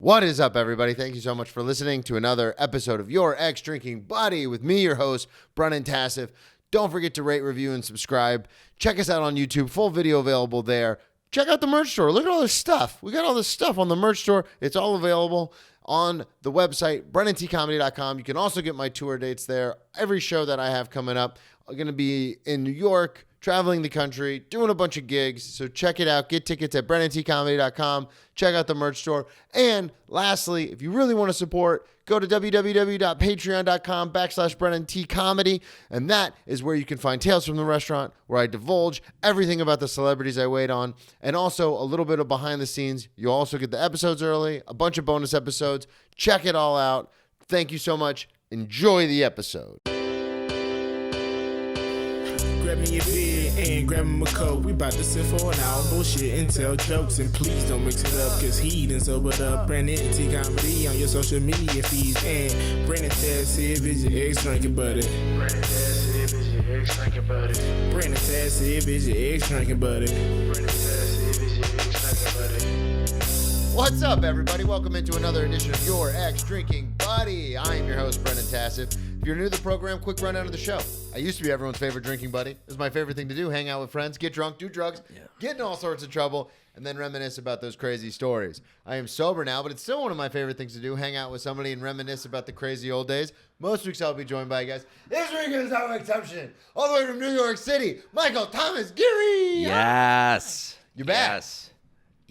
What is up, everybody? Thank you so much for listening to another episode of Your Ex Drinking Buddy with me, your host, Brennan Tassif. Don't forget to rate, review, and subscribe. Check us out on YouTube. Full video available there. Check out the merch store. Look at all this stuff. We got all this stuff on the merch store. It's all available on the website, BrennanTComedy.com. You can also get my tour dates there. Every show that I have coming up, I'm going to be in New York, traveling the country, doing a bunch of gigs. So check it out. Get tickets at BrennanTComedy.com. Check out the merch store. And lastly, if you really want to support, go to www.patreon.com/BrennanTComedy. And that is where you can find Tales from the Restaurant, where I divulge everything about the celebrities I wait on. And also a little bit of behind the scenes. You'll also get the episodes early, a bunch of bonus episodes. Check it all out. Thank you so much. Enjoy the episode. Grab me a beer and grab him a coke. We bout to sit for an hour, bullshit and tell jokes. And please don't mix it up, cause he done sobered up. Brennan T Comedy on your social media feeds. And Brennan Tassif is your ex drinking buddy. Brennan Tassif is your ex drinking buddy. Brennan Tassif is your ex drinking buddy. Brennan Tassif is your ex drinking buddy. What's up, everybody? Welcome into another edition of Your Ex Drinking Buddy. I am your host, Brennan Tassif. If you're new to the program, quick rundown of the show. I used to be everyone's favorite drinking buddy. It was my favorite thing to do, hang out with friends, get drunk, do drugs, get in all sorts of trouble, and then reminisce about those crazy stories. I am sober now, but it's still one of my favorite things to do, hang out with somebody and reminisce about the crazy old days. Most weeks I'll be joined by guys. This week is no exception. All the way from New York City, Michael Thomas Geary. Yes. You're back.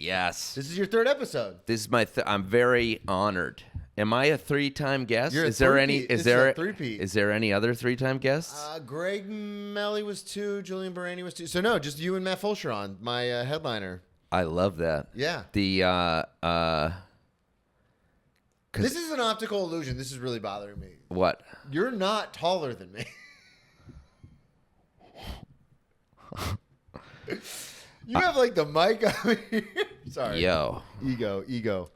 Yes. This is your third episode. This is my. I'm very honored. Am I a three-time guest? You're a is there any? three-peat. Is This there? is a three-peat. Is there any other three-time guests? Greg Melly was 2, Julian Barani was 2. So no, just you and Matt Fulcheron, my headliner. I love that. Yeah. The This is an optical illusion. This is really bothering me. what? You're not taller than me. You have like the mic on here. Sorry. Yo. Ego.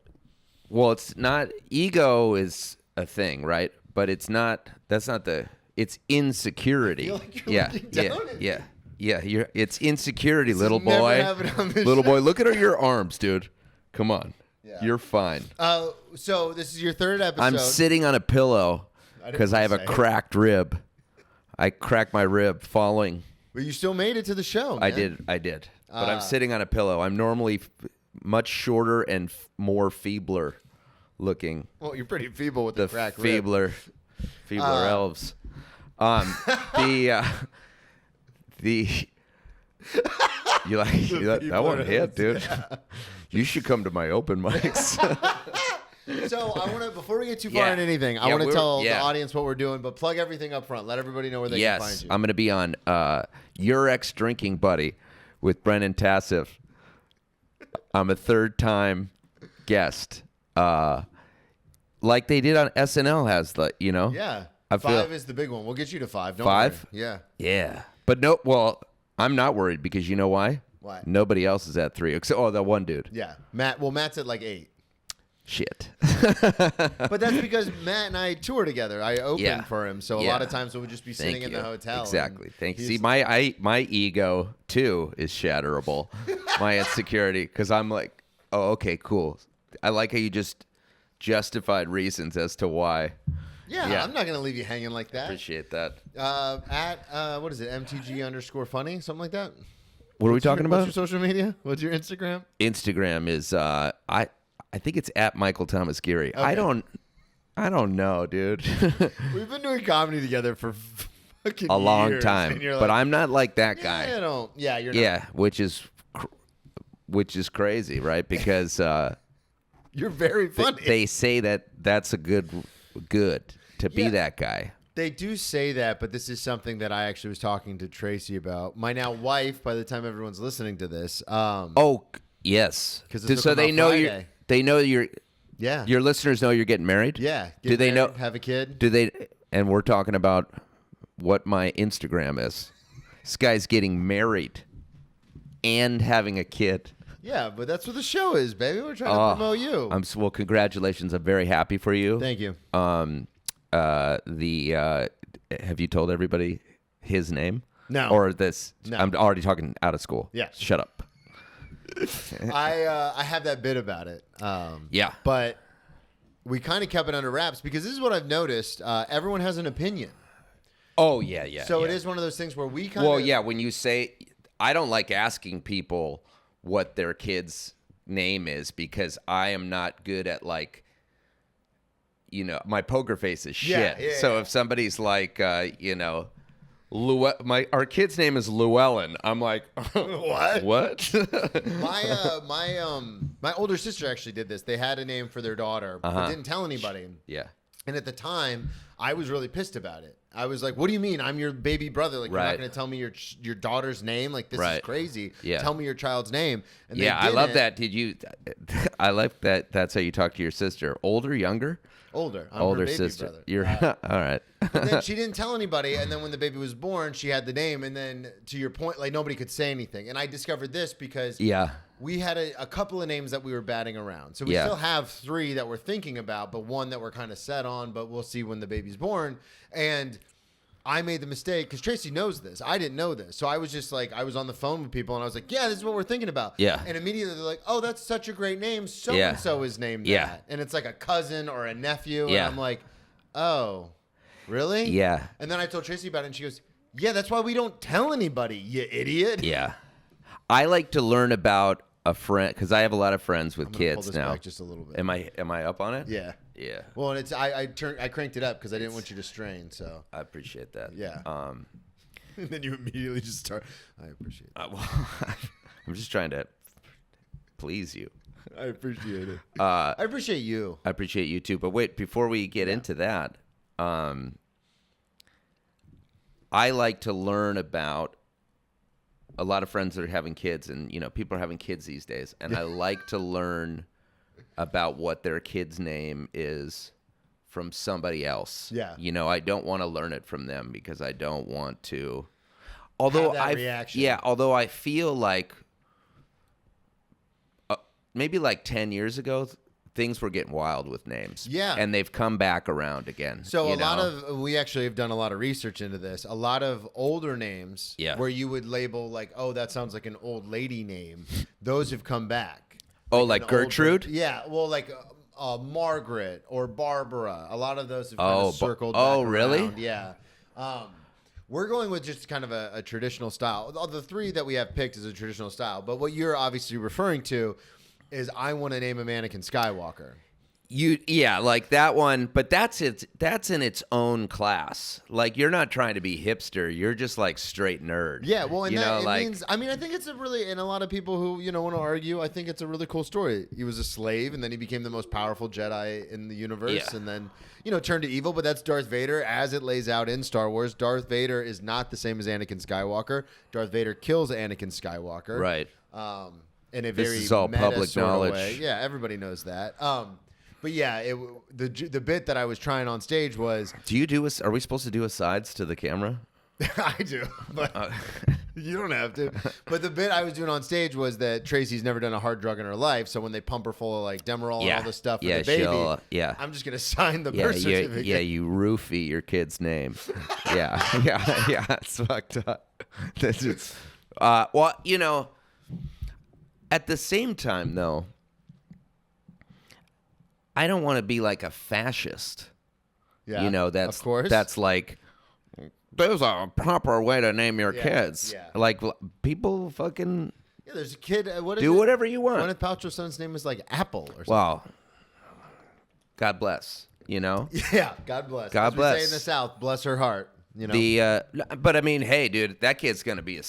Well, it's not. Ego is a thing, right? But it's not. That's not the. It's insecurity. I feel like you're looking down at me. Yeah. It's insecurity, little Never boy. happened on this Little show. boy, look at your arms, dude. Come on. Yeah. You're fine. So this is your third episode. I'm sitting on a pillow because I have a cracked rib. I cracked my rib falling. But you still made it to the show, man. I did. But I'm sitting on a pillow. I'm normally much shorter and more feebler looking. Well, you're pretty feeble with the cracked rib. feebler elves. The you like that one hit, dude. Yeah. You should come to my open mics. So I want to, before we get too far into anything, I want to tell the audience what we're doing, but plug everything up front. Let everybody know where they can find you. I'm going to be on Your Ex Drinking Buddy with Brennan Tassif. I'm a third-time guest. Like they did on SNL has the, you know? Yeah. I feel 5 is the big one. We'll get you to 5. Don't 5? worry. Yeah. Yeah. But no, well, I'm not worried because you know why? Why? Nobody else is at 3. Except, that one dude. Yeah. Matt's at like 8. Shit. But that's because Matt and I tour together. I opened for him, so a lot of times we'll just be sitting in the hotel. Exactly. Thank you. See, my ego too is shatterable. My insecurity, because I'm like, oh, okay, cool. I like how you just justified reasons as to why. Yeah, I'm not gonna leave you hanging like that. Appreciate that. At what is it? MTG_funny, something like that. What are we talking about? What's your social media? What's your Instagram? Instagram is I think it's at Michael Thomas Geary. Okay. I don't know, dude. We've been doing comedy together for fucking a long years, time, and you're but like, I'm not like that guy. Yeah, you're not. Yeah, which is crazy, right? Because you're very funny. They say that's a good to be that guy. They do say that, but this is something that I actually was talking to Tracy about. My now wife, by the time everyone's listening to this. Yes. So they know you. They know you're. Yeah. Your listeners know you're getting married. Yeah. Do they know? Have a kid? Do they? And we're talking about what my Instagram is. This guy's getting married and having a kid. Yeah, but that's what the show is, baby. We're trying to promote you. Well, congratulations. I'm very happy for you. Thank you. Have you told everybody his name? No. Or this? No. I'm already talking out of school. Yeah. Shut up. I have that bit about it. Yeah. But we kind of kept it under wraps because this is what I've noticed. Everyone has an opinion. Oh, yeah. So yeah. it is one of those things where we kind of... Well, yeah, when you say... I don't like asking people what their kid's name is because I am not good at, like, you know, my poker face is shit. So if somebody's like, you know... our kid's name is Llewellyn. I'm like, what? What? My older sister actually did this. They had a name for their daughter, but didn't tell anybody. Yeah. And at the time, I was really pissed about it. I was like, "What do you mean? I'm your baby brother. Like, you're not going to tell me your daughter's name? Like, this is crazy. Yeah. Tell me your child's name." And yeah, I love that. Did you? I like that. That's how you talk to your sister. Older, younger? Older. I'm older her baby sister. brother. You're all right. But then she didn't tell anybody, and then when the baby was born, she had the name, and then to your point, like nobody could say anything. And I discovered this because we had a couple of names that we were batting around. So we still have 3 that we're thinking about, but one that we're kind of set on, but we'll see when the baby's born. And I made the mistake because Tracy knows this. I didn't know this. So I was just like, I was on the phone with people and I was like, yeah, this is what we're thinking about. Yeah. And immediately they're like, oh, that's such a great name. So-and-so is named that. And it's like a cousin or a nephew. And I'm like, oh, really? Yeah. And then I told Tracy about it and she goes, yeah, that's why we don't tell anybody, you idiot. Yeah. I like to learn about a friend because I have a lot of friends with kids pull this now. back just a little bit. Am I up on it? Yeah. Yeah. Well, and it's I cranked it up because I didn't want you to strain. So I appreciate that. Yeah. And then you immediately just start. I appreciate it. Well, I'm just trying to please you. I appreciate it. I appreciate you. I appreciate you too. But wait, before we get into that, I like to learn about a lot of friends that are having kids, and you know, people are having kids these days, and I like to learn about what their kid's name is from somebody else. Yeah. You know, I don't want to learn it from them because I don't want to. Although although I feel like maybe like 10 years ago, things were getting wild with names. Yeah. And they've come back around again. So we actually have done a lot of research into this. A lot of older names where you would label like, oh, that sounds like an old lady name. Those have come back. Oh, like Gertrude? Yeah. Well, like Margaret or Barbara. A lot of those have kind of circled back Oh, really? around. Yeah. We're going with just kind of a traditional style. The 3 that we have picked is a traditional style. But what you're obviously referring to is I want to name a Anakin Skywalker. Like that one, but that's in its own class. Like you're not trying to be hipster, you're just like straight nerd. Yeah, well, and means, I mean, I think it's a really, and a lot of people who, you know, want to argue, I think it's a really cool story. He was a slave and then he became the most powerful Jedi in the universe and then, you know, turned to evil, but that's Darth Vader as it lays out in Star Wars. Darth Vader is not the same as Anakin Skywalker. Darth Vader kills Anakin Skywalker. Right. In a This very is all meta public sort of knowledge. way. Yeah, everybody knows that. But yeah, the bit that I was trying on stage was. Are we supposed to do asides to the camera? I do, but you don't have to. But the bit I was doing on stage was that Tracy's never done a hard drug in her life, so when they pump her full of like Demerol and all this stuff for the baby, I'm just gonna sign the birth certificate. You roofie your kid's name. yeah, it's fucked up. That's just, well, you know, at the same time though, I don't want to be like a fascist. Yeah, you know, of course. That's like, there's a proper way to name your kids. Yeah. Like, people fucking there's a kid. do whatever you want. Gwyneth Paltrow's son's name is like Apple or something. Well, God bless, you know? Yeah, God bless. God As bless. we say in the South, bless her heart. You know? But I mean, hey, dude, that kid's going to be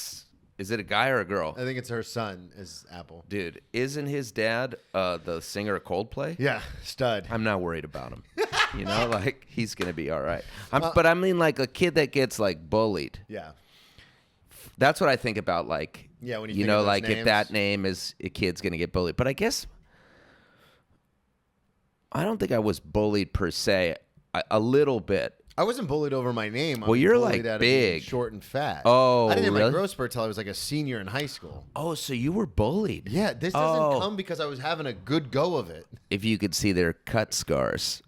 is it a guy or a girl? I think it's her son is Apple. Dude, isn't his dad the singer of Coldplay? Yeah, stud. I'm not worried about him. You know, like, he's going to be all right. But I mean, like, a kid that gets, like, bullied. Yeah. That's what I think about, like, yeah, when you think know, of like, names. if that name is a kid's going to get bullied. But I guess I don't think I was bullied per se. A little bit. I wasn't bullied over my name. Well, you're bullied like out of being big, short and fat. Oh, I didn't have really? my growth spurt till I was like a senior in high school. Oh, so you were bullied? Yeah, this doesn't come because I was having a good go of it. If you could see their cut scars,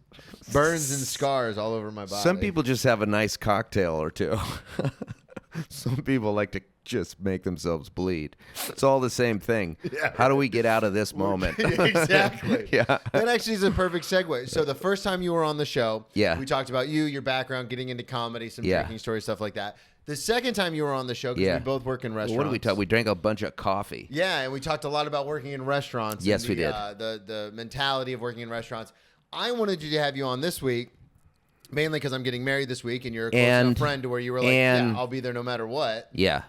burns and scars all over my body. Some people just have a nice cocktail or two. Some people like to just make themselves bleed. It's all the same thing. Yeah. How do we get out of this moment? Exactly. Yeah. That actually is a perfect segue. So the first time you were on the show, Yeah. we talked about you, your background, getting into comedy, some Yeah. drinking stories, stuff like that. The second time you were on the show, because Yeah. we both work in restaurants. What did we talk? We drank a bunch of coffee. Yeah, and we talked a lot about working in restaurants. Yes, and we did. The mentality of working in restaurants. I wanted to have you on this week, mainly because I'm getting married this week, and you're a close enough friend to where you were like, yeah, I'll be there no matter what. Yeah.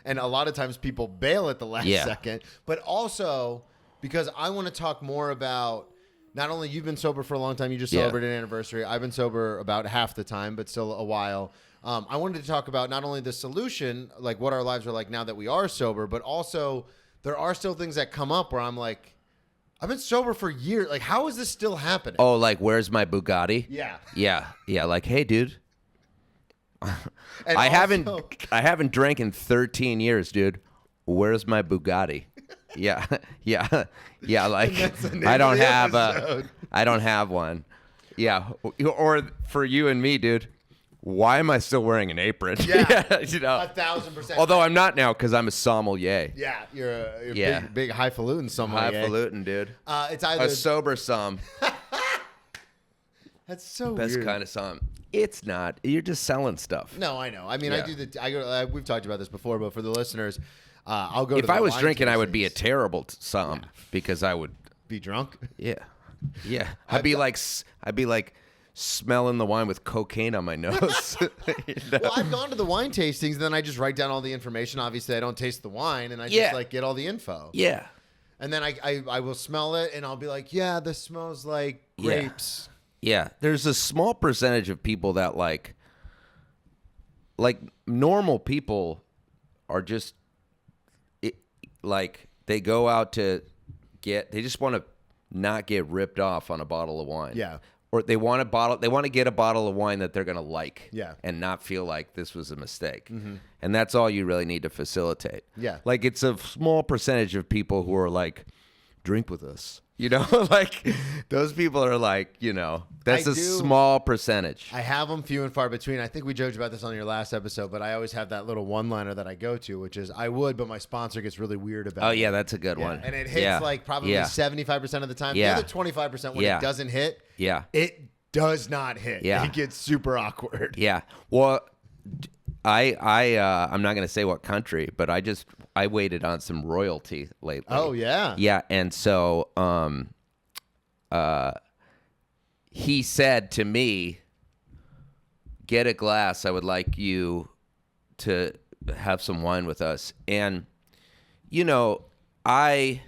And a lot of times people bail at the last second. But also because I want to talk more about, not only you've been sober for a long time, you just celebrated an anniversary. I've been sober about half the time, but still a while. I wanted to talk about not only the solution, like what our lives are like now that we are sober, but also there are still things that come up where I'm like, I've been sober for years. Like, how is this still happening? Oh, like, where's my Bugatti? Yeah. Yeah. Yeah. Like, hey, dude. And I also- haven't drank in 13 years, dude. Where's my Bugatti? Yeah. Yeah. Yeah. Like, that's the name I of don't the have episode. I don't have one. Yeah. Or for you and me, dude. Why am I still wearing an apron? Yeah. You know. 1,000%. Although I'm not now because I'm a sommelier. Yeah, you're a Yeah. big highfalutin sommelier. Highfalutin, dude. It's either A sober som. that's so Best weird. kind of som. It's not. You're just selling stuff. No, I know. I mean, I Yeah. do the. I go. We've talked about this before, but for the listeners, I'll go. If to I the was wine drinking, I would be a tastings. terrible som because I would. Be drunk. Yeah, yeah. I'd be like smelling the wine with cocaine on my nose. You know? Well, I've gone to the wine tastings, and then I just write down all the information. Obviously, I don't taste the wine, and I Yeah. just like get all the info. Yeah, And then I will smell it, and I'll be like, yeah, this smells like Yeah. grapes. yeah. There's a small percentage of people that like normal people are just like they go out to they just want to not get ripped off on a bottle of wine. Yeah. Or they want to get a bottle of wine that they're going to like. Yeah. And not feel like this was a mistake. And that's all you really need to facilitate. Yeah. Like it's a small percentage of people who are like, drink with us. You know, like those people are like, you know, that's I a do- small percentage. I have them few and far between. I think we joked about this on your last episode, but I always have that little one-liner that I go to, which is, I would, but my sponsor gets really weird about it. Oh, yeah, that's a good Yeah, one. and it hits Yeah. like probably Yeah. 75% of the time. Yeah. The other 25% when Yeah. it doesn't hit, Yeah. it does not hit. Yeah. It gets super awkward. Yeah. Well, I'm not going to say what country, but I waited on some royalty lately. Oh, yeah. Yeah, and so he said to me, "Get a glass. I would like you to have some wine with us." And you know, my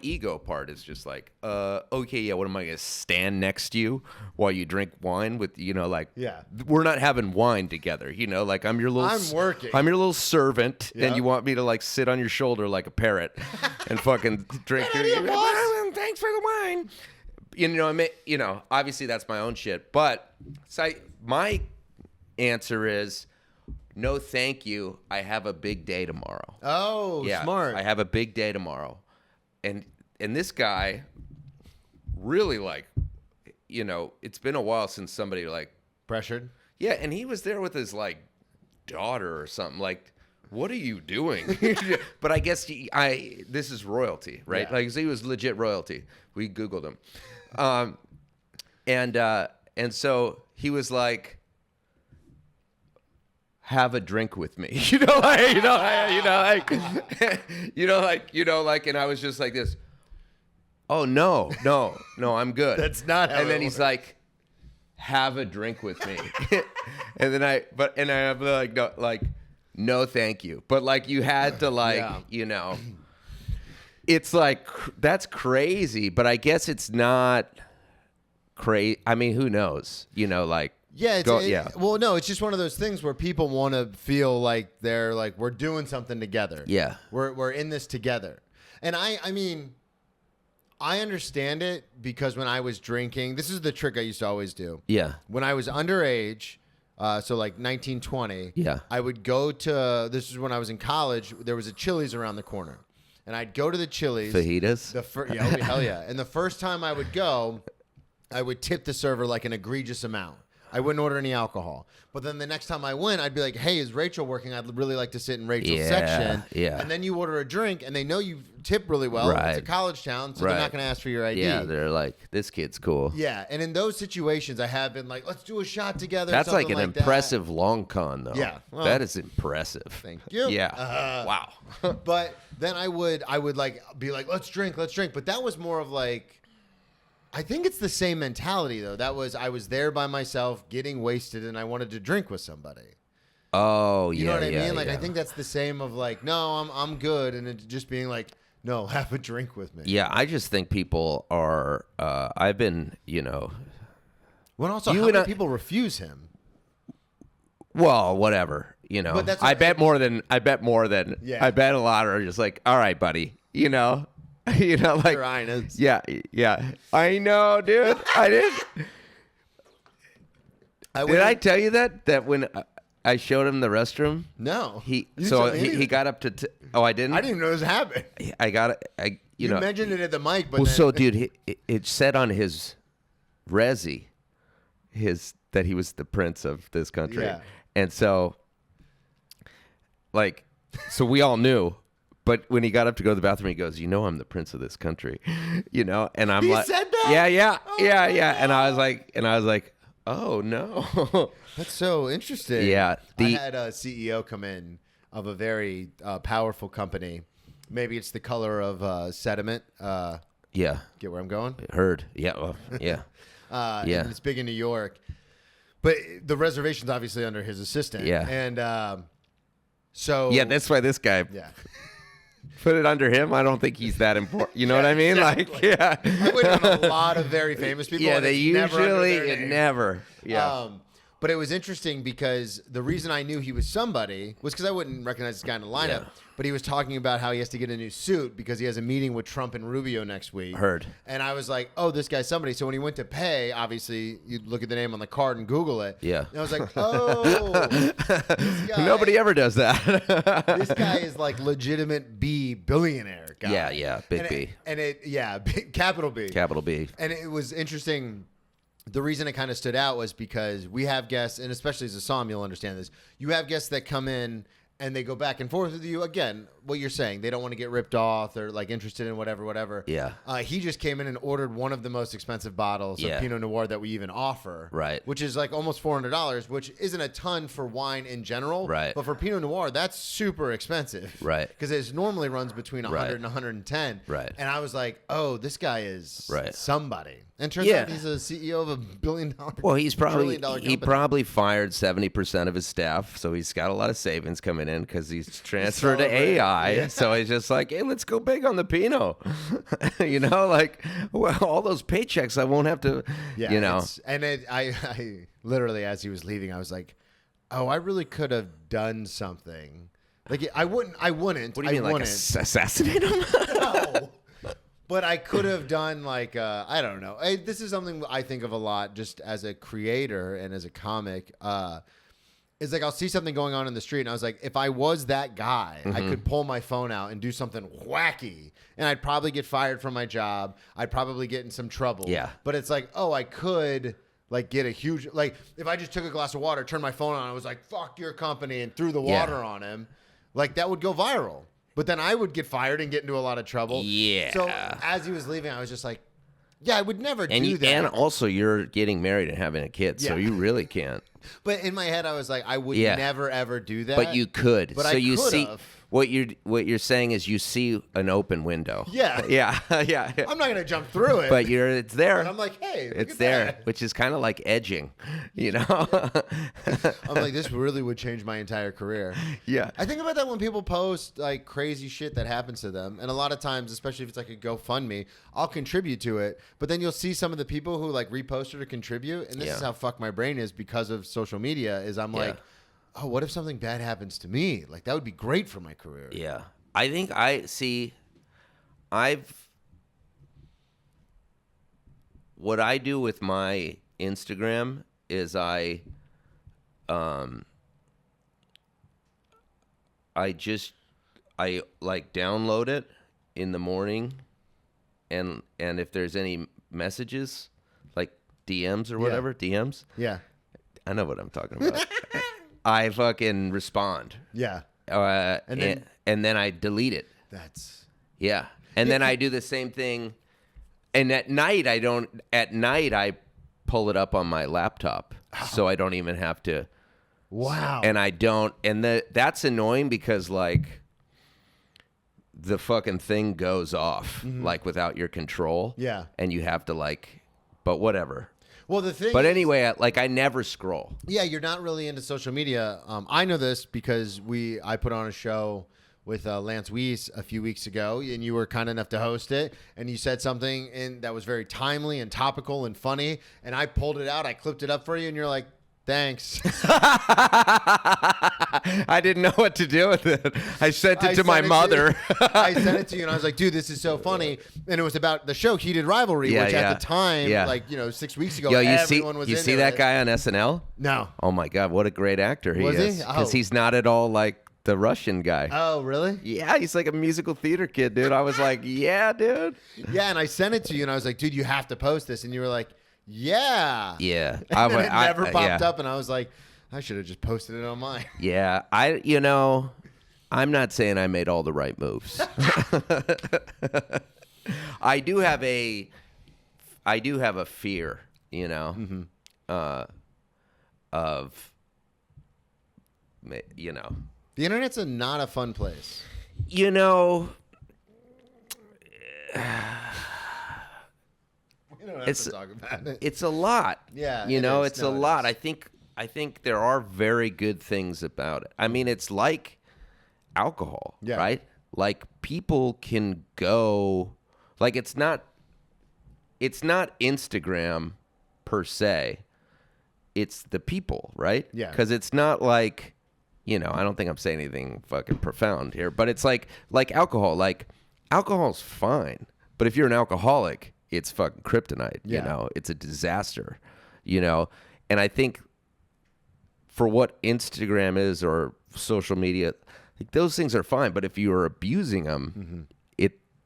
ego part is just like, okay, yeah, what am I going to stand next to you while you drink wine with, you know, like, Yeah. we're not having wine together, you know, like I'm your little, I'm working. I'm your little servant, Yeah. and you want me to like sit on your shoulder like a parrot and fucking drink your, thanks for the wine. You know, I mean, you know, obviously that's my own shit, but my answer is, no, thank you. I have a big day tomorrow. Oh, Yeah, smart. I have a big day tomorrow. And this guy really, like, you know, it's been a while since somebody like, Pressured? yeah, and he was there with his like daughter or something. Like, what are you doing? But I guess this is royalty, right? Yeah. Like, he was legit royalty. We Googled him, and so he was like, have a drink with me, you know, like, and I was just like this. Oh no, I'm good. That's not how And then it he's works. like, have a drink with me, and then I have like, no, thank you. But like, you had to like, Yeah. you know, it's like that's crazy. But I guess it's not crazy. I mean, who knows? You know, like. Yeah, Yeah. Well, no, it's just one of those things where people want to feel like they're like, we're doing something together. Yeah. We're in this together. And I mean, I understand it because when I was drinking, this is the trick I used to always do. Yeah. When I was underage, so like 19, 20, Yeah. I would go to, this is when I was in college, there was a Chili's around the corner. And I'd go to the Chili's. Fajitas. Hell yeah. And the first time I would go, I would tip the server like an egregious amount. I wouldn't order any alcohol. But then the next time I went, I'd be like, hey, is Rachel working? I'd really like to sit in Rachel's section. Yeah. And then you order a drink, and they know you tip really well. Right. It's a college town, so they're not going to ask for your ID. Yeah, they're like, this kid's cool. Yeah, and in those situations, I have been like, let's do a shot together. That's like an that. impressive long con, though. Yeah, well, that is impressive. Thank you. Yeah. Wow. But then I would like be like, let's drink. But that was more of like, I think it's the same mentality though. I was there by myself, getting wasted, and I wanted to drink with somebody. Oh, yeah. You know what I mean? Like, yeah. I think that's the same of like, no, I'm good, and it just being like, no, have a drink with me. Yeah, I just think people are. I've been, When also, You how and many I- people refuse him? Well, whatever. But that's I what- bet more than. Yeah. I bet a lot are just like, all right, buddy. Like. Your Highness. Yeah. I know, dude. I didn't. Did I tell you that when I showed him the restroom? No. He told me anything. he got up to. I didn't. I didn't even know this happened. I got it. You know. mentioned it at the mic, but Well, then, so dude, it said on his resi, that he was the prince of this country, Yeah. and so, so we all knew. But when he got up to go to the bathroom, he goes, I'm the prince of this country, and I'm He like, said that? yeah, Oh, yeah, and I was like, oh no, that's so interesting. Yeah, I had a CEO come in of a very powerful company. Maybe it's the color of sediment. yeah, Get where I'm going? heard, yeah, well, yeah, yeah. And it's big in New York. But the reservation's obviously under his assistant. Yeah. And so... Yeah, that's why this guy Yeah. put it under him. I don't think he's that important. You know what I mean? exactly. Like, yeah. I went on a lot of very famous people. Yeah, and they it's never under usually their name. never. Yeah. But it was interesting because the reason I knew he was somebody was because I wouldn't recognize this guy in the lineup. Yeah. But he was talking about how he has to get a new suit because he has a meeting with Trump and Rubio next week. Heard. And I was like, oh, this guy's somebody. So when he went to pay, obviously, you look at the name on the card and Google it. Yeah. And I was like, oh, this guy, Nobody ever does that. This guy is like legitimate billionaire guy. Yeah, big and B. Big, capital B. Capital B. And it was interesting. The reason it kind of stood out was because we have guests, and especially as a Psalm, you'll understand this. You have guests that come in and they go back and forth with you. Again, what you're saying, they don't want to get ripped off or like interested in whatever. Yeah. He just came in and ordered one of the most expensive bottles Yeah. of Pinot Noir that we even offer. Right. Which is like almost $400, which isn't a ton for wine in general. Right. But for Pinot Noir, that's super expensive. Right. Because it normally runs between 100 and 110. Right. And I was like, oh, this guy is Right. somebody. And turns Yeah. out he's a CEO of $1 billion. Well, he's probably trillion-dollar he company. probably fired 70% of his staff, so he's got a lot of savings coming in because he's transferred to celebrating. AI. Yeah. So he's just like, hey, let's go big on the Pinot. Like, well, all those paychecks, I won't have to. Yeah, I literally, as he was leaving, I was like, oh, I really could have done something. Like I wouldn't. What do you mean, like assassinate him? No. But I could have done like I don't know. This is something I think of a lot just as a creator and as a comic. It's like I'll see something going on in the street, and I was like, if I was that guy, I could pull my phone out and do something wacky, and I'd probably get fired from my job. I'd probably get in some trouble. Yeah. But it's like, oh, I could like get a huge like if I just took a glass of water, turned my phone on, I was like, fuck your company, and threw the water on him, like that would go viral. But then I would get fired and get into a lot of trouble. Yeah. So as he was leaving, I was just like, yeah, I would never do that. And also, you're getting married and having a kid, so Yeah. you really can't. But in my head, I was like, I would Yeah. never ever do that. But you could. But so I you see could've. what you're saying is you see an open window. Yeah. Yeah. I'm not gonna jump through it. But it's there. And I'm like, hey, look it's at there, that. which is kind of like edging, I'm like, this really would change my entire career. Yeah. I think about that when people post like crazy shit that happens to them, and a lot of times, especially if it's like a GoFundMe, I'll contribute to it. But then you'll see some of the people who like repost or to contribute, and this is Yeah. how fucked my brain is because of social media. Is I'm like, oh, what if something bad happens to me? Like that would be great for my career. Yeah. I think what I do with my Instagram is I like download it in the morning, and if there's any messages like DMs or whatever, DMs, Yeah. I know what I'm talking about. I fucking respond. Yeah. And then I delete it. That's... Yeah. And then I do the same thing. And at night, I pull it up on my laptop. So I don't even have to. Wow. And I don't. And that's annoying because, like, the fucking thing goes off, like, without your control. Yeah. And you have to, like, but whatever. Well, the thing But is, anyway, I never scroll. yeah, you're not really into social media. I know this because I put on a show with Lance Weiss a few weeks ago, and you were kind enough to host it, and you said something that was very timely and topical and funny, and I pulled it out, I clipped it up for you, and you're like, thanks. I didn't know what to do with it. I sent it to my mother. I sent it to you, and I was like, dude, this is so funny. And it was about the show Heated Rivalry, which at the time, 6 weeks ago, everyone was into it. You see that guy on SNL? No. Oh, my God, what a great actor he Was is. he? Because he's not at all like the Russian guy. Oh, really? Yeah, he's like a musical theater kid, dude. I was like, yeah, dude. Yeah, and I sent it to you, and I was like, dude, you have to post this. And you were like, yeah. Yeah. And then it never popped up, and I was like, I should have just posted it on mine. Yeah, I'm not saying I made all the right moves. I do have a fear, of, The internet's not a fun place. We don't have to talk about it. It's a lot. Yeah, it's a lot. I think there are very good things about it. I mean, it's like alcohol, right? Like, people can go, like, it's not Instagram per se. It's the people, right? Yeah. Because it's not like, I don't think I'm saying anything fucking profound here, but it's like alcohol. Like, alcohol's fine, but if you're an alcoholic, it's fucking kryptonite. Yeah. It's a disaster. And I think for what Instagram is or social media, like, those things are fine. But if you are abusing them,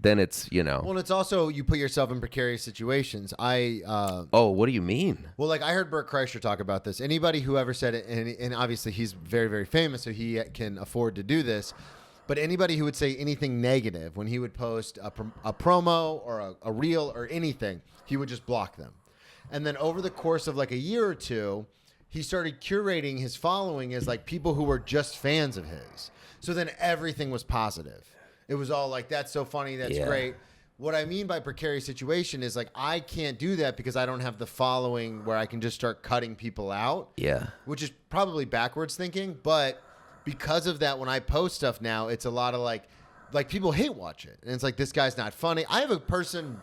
then it's Well, and it's also, you put yourself in precarious situations. Oh, what do you mean? Well, like, I heard Bert Kreischer talk about this. Anybody who ever said it, and obviously he's very, very famous, so he can afford to do this. But anybody who would say anything negative, when he would post a promo or a reel or anything, he would just block them. And then over the course of like a year or two, he started curating his following as like people who were just fans of his. So then everything was positive. It was all like, that's so funny, that's great. What I mean by precarious situation is, like, I can't do that because I don't have the following where I can just start cutting people out. Yeah. Which is probably backwards thinking, but because of that, when I post stuff now, it's a lot of like people hate watch it. And it's like, this guy's not funny. I have a person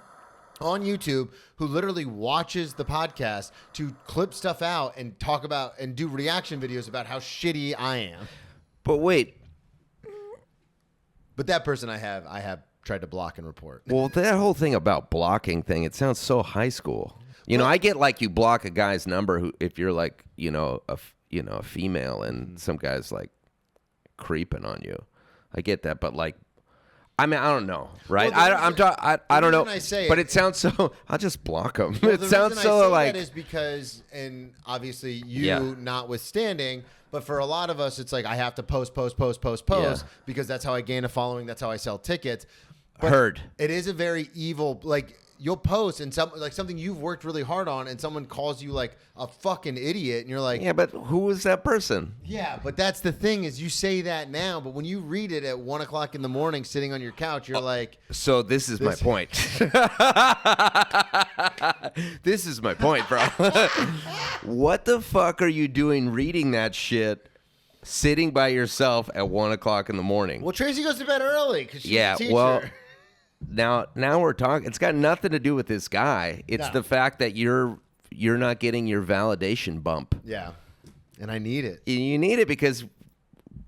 on YouTube who literally watches the podcast to clip stuff out and talk about and do reaction videos about how shitty I am. But wait. But that person I have tried to block and report. Well, that whole thing about blocking thing, it sounds so high school. I get like you block a guy's number who, if you're like, a female and some guy's like creeping on you. I get that, but like, I mean, I don't know, right? Well, I don't know, but it it sounds so. I'll just block them. Well, it sounds so like. That is because, and obviously you notwithstanding, but for a lot of us, it's like I have to post because that's how I gain a following. That's how I sell tickets. But Heard. It is a very evil, like, you'll post and something you've worked really hard on, and someone calls you like a fucking idiot, and you're like, yeah, but who is that person? Yeah, but that's the thing, is you say that now, but when you read it at 1 o'clock in the morning, sitting on your couch, you're like. So this is my point. This is my point, bro. What the fuck are you doing reading that shit? Sitting by yourself at 1 o'clock in the morning. Well, Tracy goes to bed early because she's a teacher. Well, now we're talking. It's got nothing to do with this guy. It's the fact that you're not getting your validation bump. Yeah, and I need it. You need it because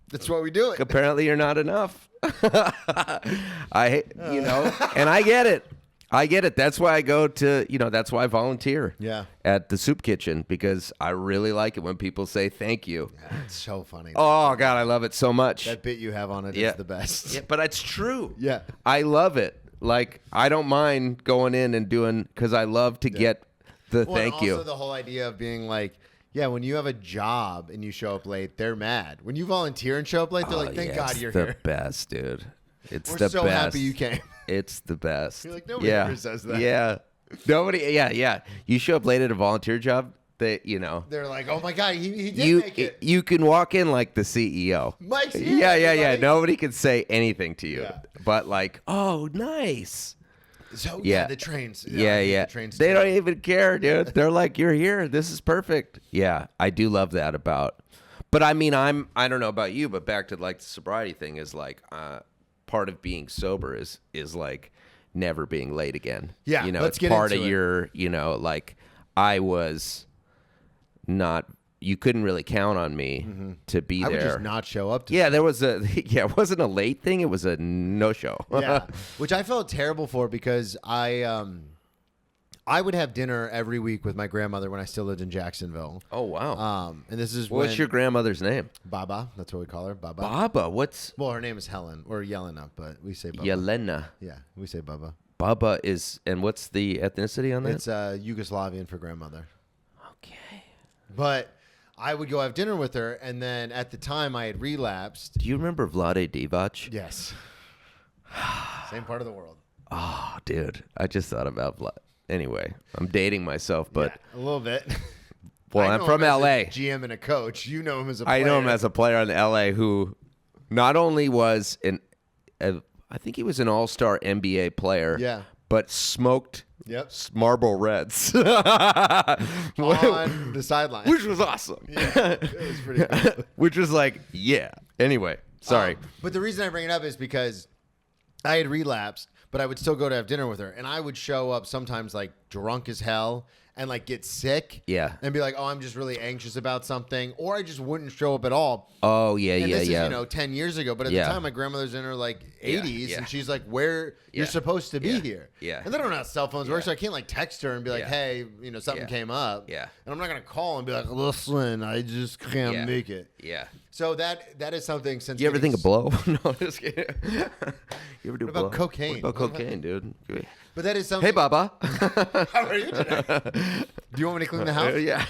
that's why we do it. Apparently, you're not enough. And I get it. That's why I go to, that's why I volunteer at the soup kitchen, because I really like it when people say thank you. Yeah, it's so funny. Oh, God, I love it so much. That bit you have on it is the best. Yeah, but it's true. Yeah. I love it. Like, I don't mind going in and doing, because I love to get the thank you. Also the whole idea of being like, Yeah, when you have a job and you show up late, they're mad. When you volunteer and show up late, they're like, "Thank God you're here." here." It's the best, dude. It's We're the so best. happy you came. It's the best. You're like, nobody ever says that. Yeah. Nobody. Yeah. You show up late at a volunteer job, they're like, "Oh my God, he did make it." You can walk in like the CEO. Mike's here. Yeah. Nobody can say anything to you, Yeah. but like, oh, nice. So Yeah. the trains. Yeah. The trains They too. don't even care, dude. They're like, you're here. This is perfect. Yeah, I do love that about. But I mean, I don't know about you, but back to like the sobriety thing is like, part of being sober is like never being late again. Yeah, let's it's get part into of it. your, like I was not. You couldn't really count on me to be I there. would just not show up to Yeah, there was it wasn't a late thing. It was a no show. Yeah, which I felt terrible for because I would have dinner every week with my grandmother when I still lived in Jacksonville. Oh wow. And this is What's when your grandmother's name? Baba. That's what we call her, Baba. Baba. What's Well, her name is Helen or Yelena, but we say Baba. Yelena? Yeah, we say Baba. Baba is, and what's the ethnicity on that? It's Yugoslavian for grandmother. Okay. But I would go have dinner with her, and then at the time I had relapsed. Do you remember Vlade Divac? Yes. Same part of the world. Oh, dude, I just thought about Vlad. Anyway, I'm dating myself, but Yeah, a little bit. well, I I'm know from him as a LA. GM and a coach. You know him as a player. I know him as a player in LA who not only was I think he was an all-star NBA player. Yeah. But smoked Yep. Marlboro Reds. On the sideline. Which was awesome. Yeah, it was pretty cool. Which was like, yeah. Anyway, sorry. But the reason I bring it up is because I had relapsed, but I would still go to have dinner with her. And I would show up sometimes like drunk as hell and like get sick. Yeah. And be like, oh, I'm just really anxious about something. Or I just wouldn't show up at all. Oh, yeah, And this yeah. is, 10 years ago. But at Yeah. the time, my grandmother's in her like 80s. yeah. And she's like, where Yeah. you're supposed to be Yeah. here. Yeah. And they don't know how cell phones work. Yeah. So I can't like text her and be like, Yeah. hey, something Yeah. came up. Yeah. And I'm not going to call and be like, listen, I just can't Yeah. make it. Yeah. So that is something since Do you ever getting think of blow? No, just kidding. You ever do What about blow? cocaine? What about cocaine, dude? But that is something. Hey, Baba. How are you today? Do you want me to clean the house? Yeah.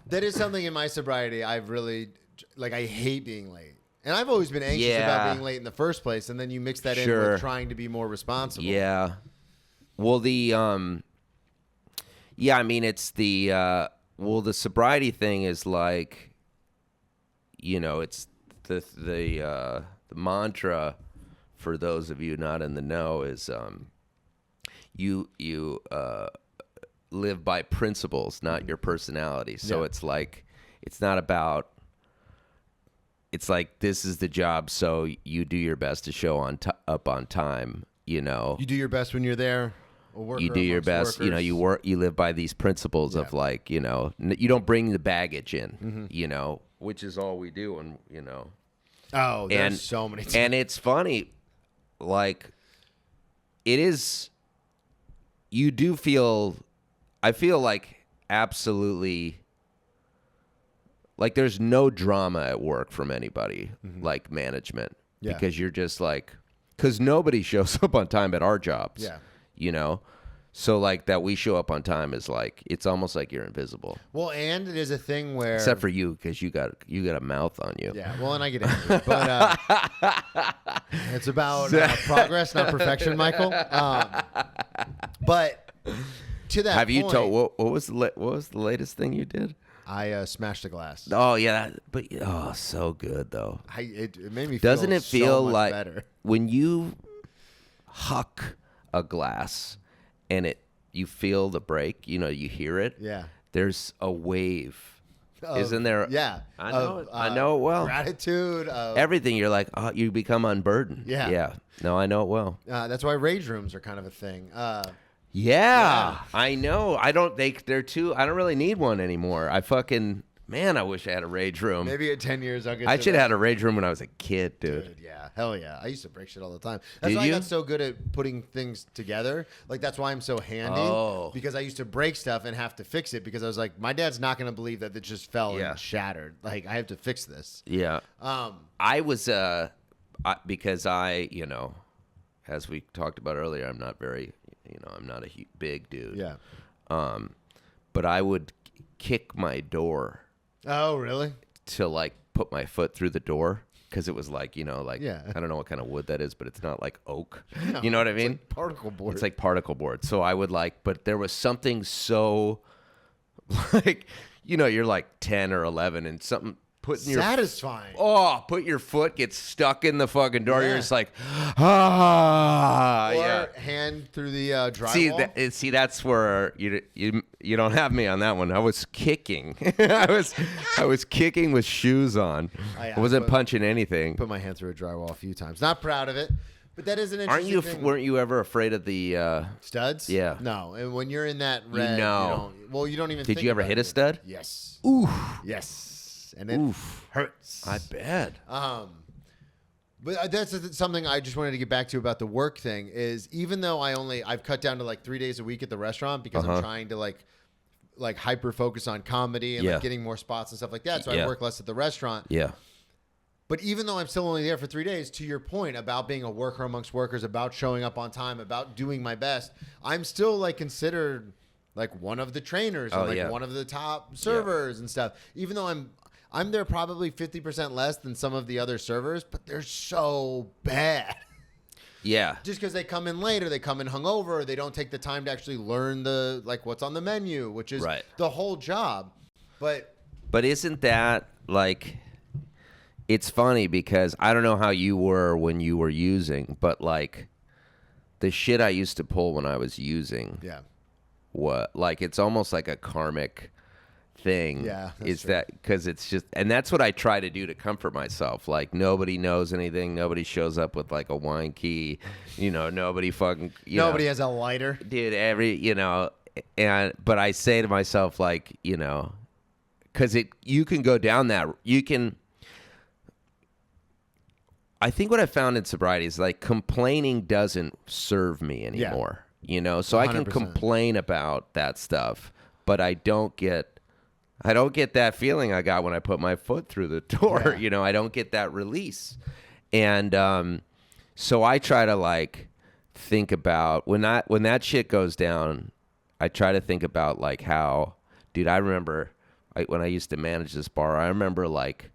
That is something in my sobriety I've really, I hate being late. And I've always been anxious Yeah. about being late in the first place. And then you mix that in Sure. with trying to be more responsible. Yeah. Well, yeah, I mean, it's the sobriety thing is like, it's the mantra for those of you not in the know is, you live by principles, not your personality. So Yeah. it's like, it's not about, it's like, this is the job. So you do your best to show up on time, You do your best when you're there. You do your best, you live by these principles of like, you don't bring the baggage in, which is all we do. And, Oh, there's so many times. And it's funny, like, it is, I feel like absolutely, like there's no drama at work from anybody, like management, Yeah. because you're just like, because nobody shows up on time at our jobs, Yeah. So like that we show up on time is like, it's almost like you're invisible, Well, and it is a thing where. except for you, because you got a mouth on you. Yeah, well, and I get angry. But it's about progress, not perfection, Michael. But to that Have you point, told what was the latest thing you did? I smashed a glass. Oh yeah, so good though. It made me. Doesn't feel it feel so much like better? when you huck a glass and you feel the break? You hear it. Yeah. There's a wave. Of- Isn't there? Yeah, I know it. I know it well. Gratitude. Everything. You're like, oh, you become unburdened. Yeah. Yeah. No, I know it well. That's why rage rooms are kind of a thing. Yeah, I know. I don't really need one anymore. I wish I had a rage room. Maybe in 10 years I'll get. I to should that. have had a rage room when I was a kid, dude. Yeah, hell yeah. I used to break shit all the time. That's Did why you? I got so good at putting things together. Like, that's why I'm so handy. Oh. Because I used to break stuff and have to fix it because I was like, my dad's not going to believe that it just fell Yeah. and shattered. Like, I have to fix this. Yeah. I was because as we talked about earlier, I'm not very, I'm not a big dude. Yeah. But I would kick my door Oh, really? to like put my foot through the door. Because it was like, Yeah. I don't know what kind of wood that is, but it's not like oak. No, You know what I it's mean? like particle board. It's like particle board. So I would but there was something so, like, you're like 10 or 11 and something putting satisfying. put your foot gets stuck in the fucking door. Yeah. You're just like, Or hand through the drywall. See, that's where you don't have me on that one. I was kicking. I was kicking with shoes on. I wasn't punching anything. Put my hand through a drywall a few times. Not proud of it, but that is an interesting thing. Weren't you ever afraid of the studs? Yeah. No, and when you're in that red, you don't even. Did you ever hit a stud? Yes. Ooh. Yes, and it hurts. I bet. But that's something I just wanted to get back to about the work thing is even though I've cut down to like 3 days a week at the restaurant because I'm trying to like hyper focus on comedy and like getting more spots and stuff like that. So I work less at the restaurant. Yeah. But even though I'm still only there for 3 days, to your point about being a worker amongst workers, about showing up on time, about doing my best, I'm still like considered like one of the trainers and one of the top servers and stuff. Even though I'm there probably 50% less than some of the other servers, but they're so bad. Yeah. Just because they come in late or they come in hungover or they don't take the time to actually learn what's on the menu, which is the whole job. But isn't that like, it's funny because I don't know how you were when you were using, but like the shit I used to pull when I was using. Yeah. It's almost like a karmic thing. Yeah, is true. That because it's just, and that's what I try to do to comfort myself. Like nobody knows anything. Nobody shows up with like a wine key. Nobody fucking. Nobody has a lighter, dude. But I say to myself like, because you can go down that you can. I think what I found in sobriety is like complaining doesn't serve me anymore. So 100%. I can complain about that stuff, but I don't get that feeling I got when I put my foot through the door. Yeah. I don't get that release. And so I try to like think about when that shit goes down, I try to think about like how, dude, I remember when I used to manage this bar, I remember like,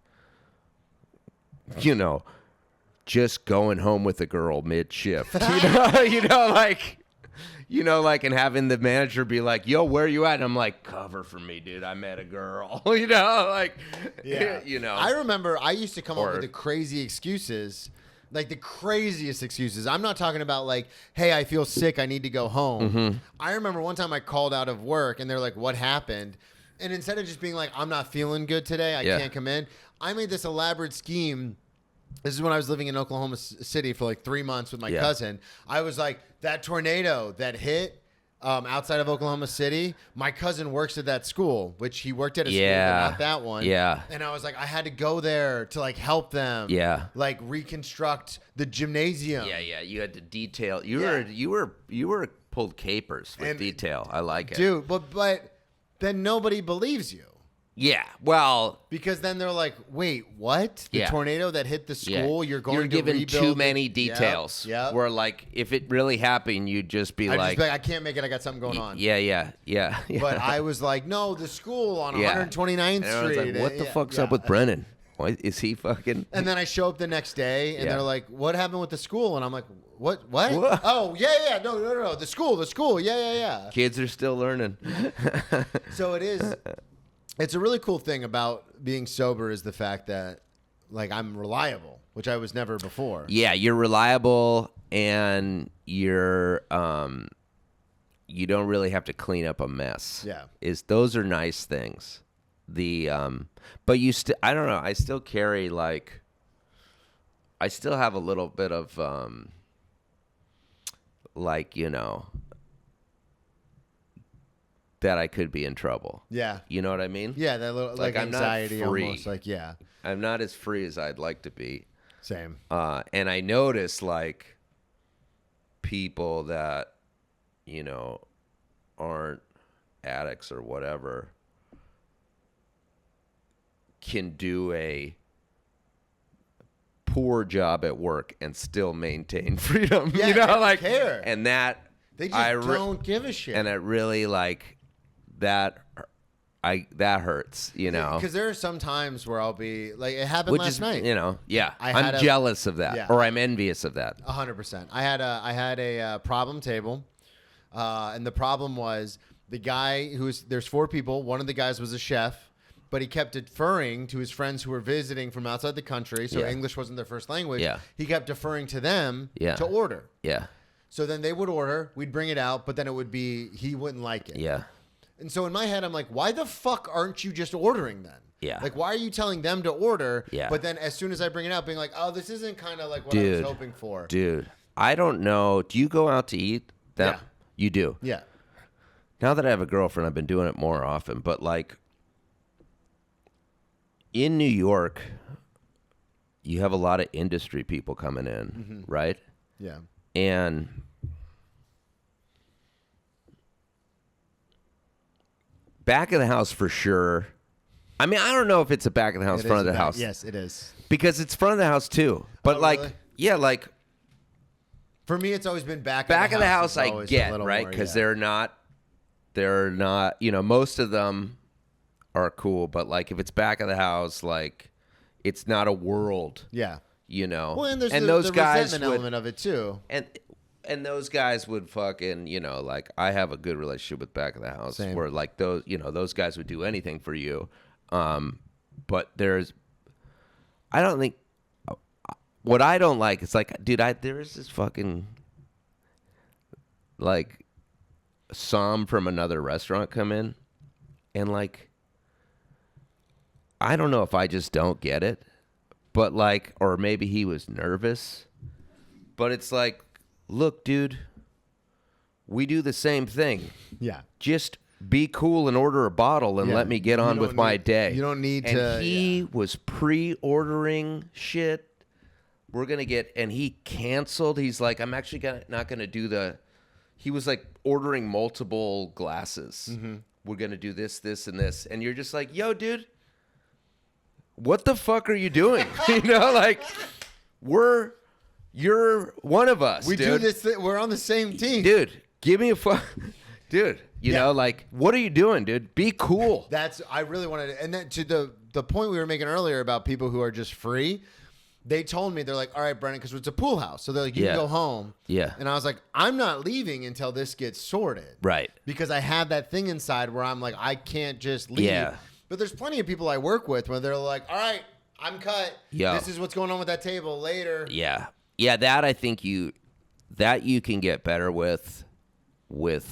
just going home with a girl mid-shift, and having the manager be like, yo, where are you at? And I'm like, cover for me, dude. I met a girl, Yeah. I remember I used to come up with the crazy excuses, like the craziest excuses. I'm not talking about like, hey, I feel sick. I need to go home. Mm-hmm. I remember one time I called out of work and they're like, what happened? And instead of just being like, I'm not feeling good today, I can't come in, I made this elaborate scheme. This is when I was living in Oklahoma City for like 3 months with my cousin. I was like, that tornado that hit outside of Oklahoma City, my cousin works at that school, which he worked at a school, but not that one. Yeah. And I was like, I had to go there to like help them. Yeah. Like reconstruct the gymnasium. Yeah, yeah. You had to detail. You were pulled capers with detail. I like it. Dude, but then nobody believes you. Yeah, well, because then they're like, "Wait, what? The tornado that hit the school? You're going to given rebuild too many details." Yeah. Where like, if it really happened, you'd just be like, "I can't make it. I got something going on." Yeah. But I was like, "No, the school on 129th and Street." I was like, "What the fuck's up with Brennan? Why is he fucking?" And then I show up the next day, and they're like, "What happened with the school?" And I'm like, "What? Oh, yeah. No. The school. Yeah. Kids are still learning. So it is. It's a really cool thing about being sober is the fact that, like, I'm reliable, which I was never before. Yeah, you're reliable, and you're you don't really have to clean up a mess. Yeah, those are nice things. But you still, I don't know. I still carry like, I still have a little bit of like, that I could be in trouble. Yeah. You know what I mean? Yeah, that little like anxiety I'm not free. Almost. Like, yeah. I'm not as free as I'd like to be. Same. And I notice like people that, aren't addicts or whatever can do a poor job at work and still maintain freedom. Yeah, they don't care. And that they just don't give a shit. And it really like that that hurts, you know. Because there are some times where I'll be like, it happened last night. You know, yeah. I'm jealous of that, or I'm envious of that. 100%. I had a problem table, and the problem was the guy there's 4 people. One of the guys was a chef, but he kept deferring to his friends who were visiting from outside the country, so English wasn't their first language. Yeah. He kept deferring to them to order. Yeah. So then they would order, we'd bring it out, but then it would be, he wouldn't like it. Yeah. And so in my head, I'm like, why the fuck aren't you just ordering then? Yeah. Like, why are you telling them to order? Yeah. But then as soon as I bring it out, being like, oh, this isn't kind of like what I was hoping for. Dude, I don't know. Do you go out to eat? Yeah. You do? Yeah. Now that I have a girlfriend, I've been doing it more often. But, like, in New York, you have a lot of industry people coming in, right? Yeah. And back of the house for sure. I mean, I don't know if it's a back of the house, front of the house. Yes, it is. Because it's front of the house too. But really? Yeah, like for me, it's always been back of the house. Is I always get, a little right? more, Because yeah. they're not. You know, most of them are cool. But like, if it's back of the house, like, it's not a world. Yeah. You know. Well, and there's those the guys resentment element of it too. And those guys would fucking, you know, like, I have a good relationship with back of the house. Same. Where like those guys would do anything for you. But I don't think, what I don't like, it's like, dude, there is this fucking, like, som from another restaurant come in, and, like, I don't know if I just don't get it, but, like, or maybe he was nervous, but it's like, look, dude, we do the same thing. Yeah. Just be cool and order a bottle and let me get on with my day. You don't need and to. He was pre-ordering shit. We're going to get, and he canceled. He's like, I'm actually not going to do he was like ordering multiple glasses. Mm-hmm. We're going to do this, this, and this. And you're just like, yo, dude, what the fuck are you doing? You know, like, you're one of us, We dude. do this. We're on the same team. Dude, give me a fuck. Dude, you know, like, what are you doing, dude? Be cool. I really wanted to, and then to the point we were making earlier about people who are just free, they told me, they're like, all right, Brennan, because it's a pool house. So they're like, you can go home. Yeah. And I was like, I'm not leaving until this gets sorted. Right. Because I have that thing inside where I'm like, I can't just leave. Yeah. But there's plenty of people I work with where they're like, all right, I'm cut. Yeah. This is what's going on with that table later. Yeah. Yeah, that I think you can get better with.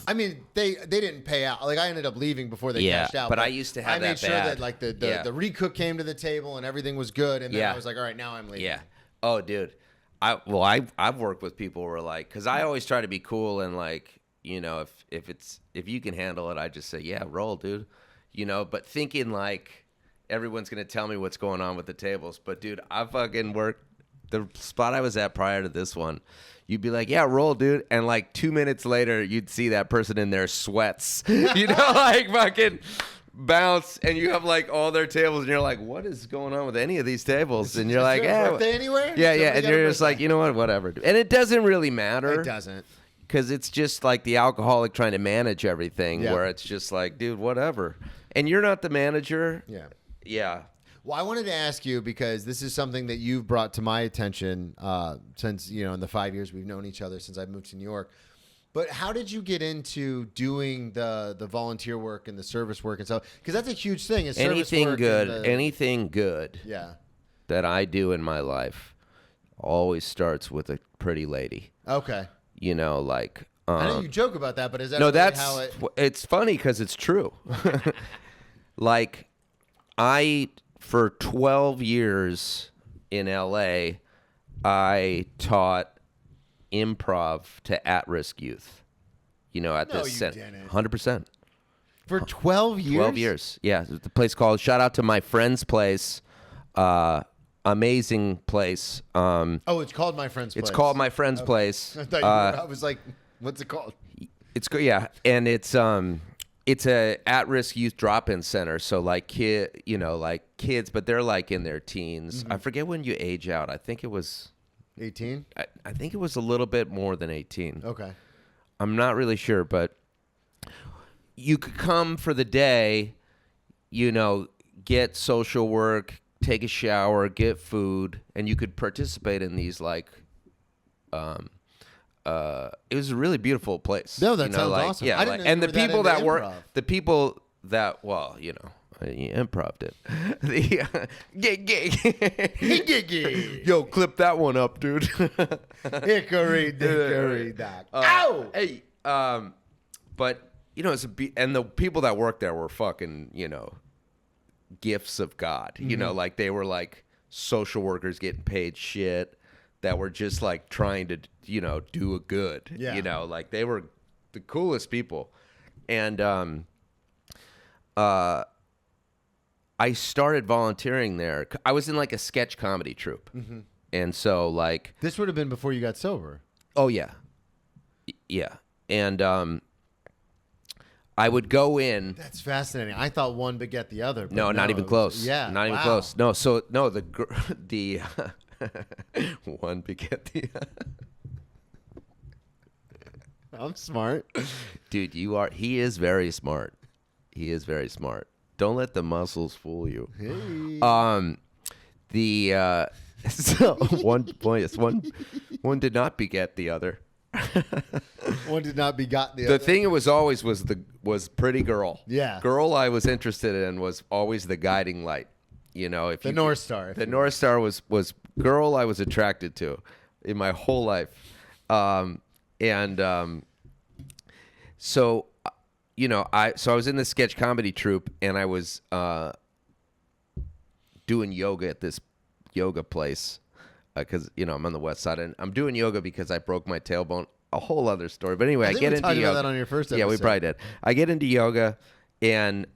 I mean, they didn't pay out. Like, I ended up leaving before they cashed out. But I used to have I made that sure bad. that like the recook came to the table and everything was good, and then I was like, all right, now I'm leaving. Yeah. Oh, dude. I've worked with people who are like, because I always try to be cool and, like, you know, if you can handle it, I just say, yeah, roll, dude. You know, but thinking like everyone's gonna tell me what's going on with the tables. But dude, I fucking worked the spot I was at prior to this one. You'd be like, yeah, roll, dude. And like 2 minutes later, you'd see that person in their sweats, you know, like fucking bounce. And you have like all their tables and you're like, what is going on with any of these tables? And you're like, yeah. Birthday anywhere? Yeah, Somebody yeah. And got a you're just birthday? like, you know what, whatever. And it doesn't really matter. It doesn't. Because it's just like the alcoholic trying to manage everything where it's just like, dude, whatever. And you're not the manager. Yeah. Yeah. Well, I wanted to ask you, because this is something that you've brought to my attention since, you know, in the 5 years we've known each other since I moved to New York. But how did you get into doing the volunteer work and the service work and stuff? Because that's a huge thing. Is Anything good Yeah. that I do in my life always starts with a pretty lady. Okay. You know, like... I know you joke about that, but is that no, really that's how it... It's funny because it's true. Like, for 12 years in LA, I taught improv to at-risk youth. You know, at No, this you didn't. 100%. For 12 years? 12 years. Yeah, it's the place called. Shout out to my friend's place. Amazing place. Oh, it's called My Friend's Place. It's called My Friend's Place. I thought I was like, what's it called? It's good, yeah, and it's a at-risk youth drop-in center. So like kids, but they're like in their teens. I forget when you age out. I think it was 18? I think it was a little bit more than 18. Okay. I'm not really sure, but you could come for the day, get social work, take a shower, get food, and you could participate in these like. It was a really beautiful place. No, that sounds awesome. Yeah, I didn't know and you the were that people into that were improv. the people that improv'd it. Yo, clip that one up, dude. Hickory dickory dock. Ow! Hey, but it's and the people that worked there were fucking gifts of God. Like they were like social workers getting paid shit that were just like trying to do a good. Yeah. Like they were the coolest people, and I started volunteering there. I was in like a sketch comedy troupe. And so like This would have been before you got sober. oh yeah. Yeah. And I would go in. That's fascinating. I thought one beget the other. But No, not even it was- close. Yeah. Not even wow. close. No, so no, the one beget the I'm smart. Dude, he is very smart. He is very smart. Don't let the muscles fool you. Hey. So one did not beget the other. One did not begot the The other. thing it was always was pretty girl. Yeah. Girl I was interested in was always the guiding light. If The North Star. The North Star was girl I was attracted to in my whole life. So I was in this sketch comedy troupe, and I was doing yoga at this yoga place because I'm on the west side, and I'm doing yoga because I broke my tailbone. A whole other story, but anyway, I think get we into talked yoga. about that on your first Yeah, we episode. probably did. I get into yoga, and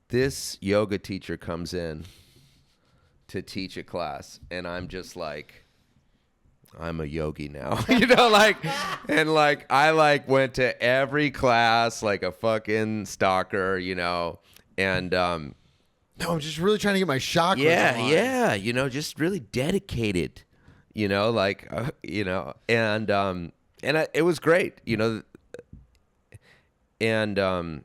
this yoga teacher comes in to teach a class, and I'm just like, I'm a yogi now, I went to every class like a fucking stalker, and No, I'm just really trying to get my chakras aligned. yeah, just really dedicated, and it was great, and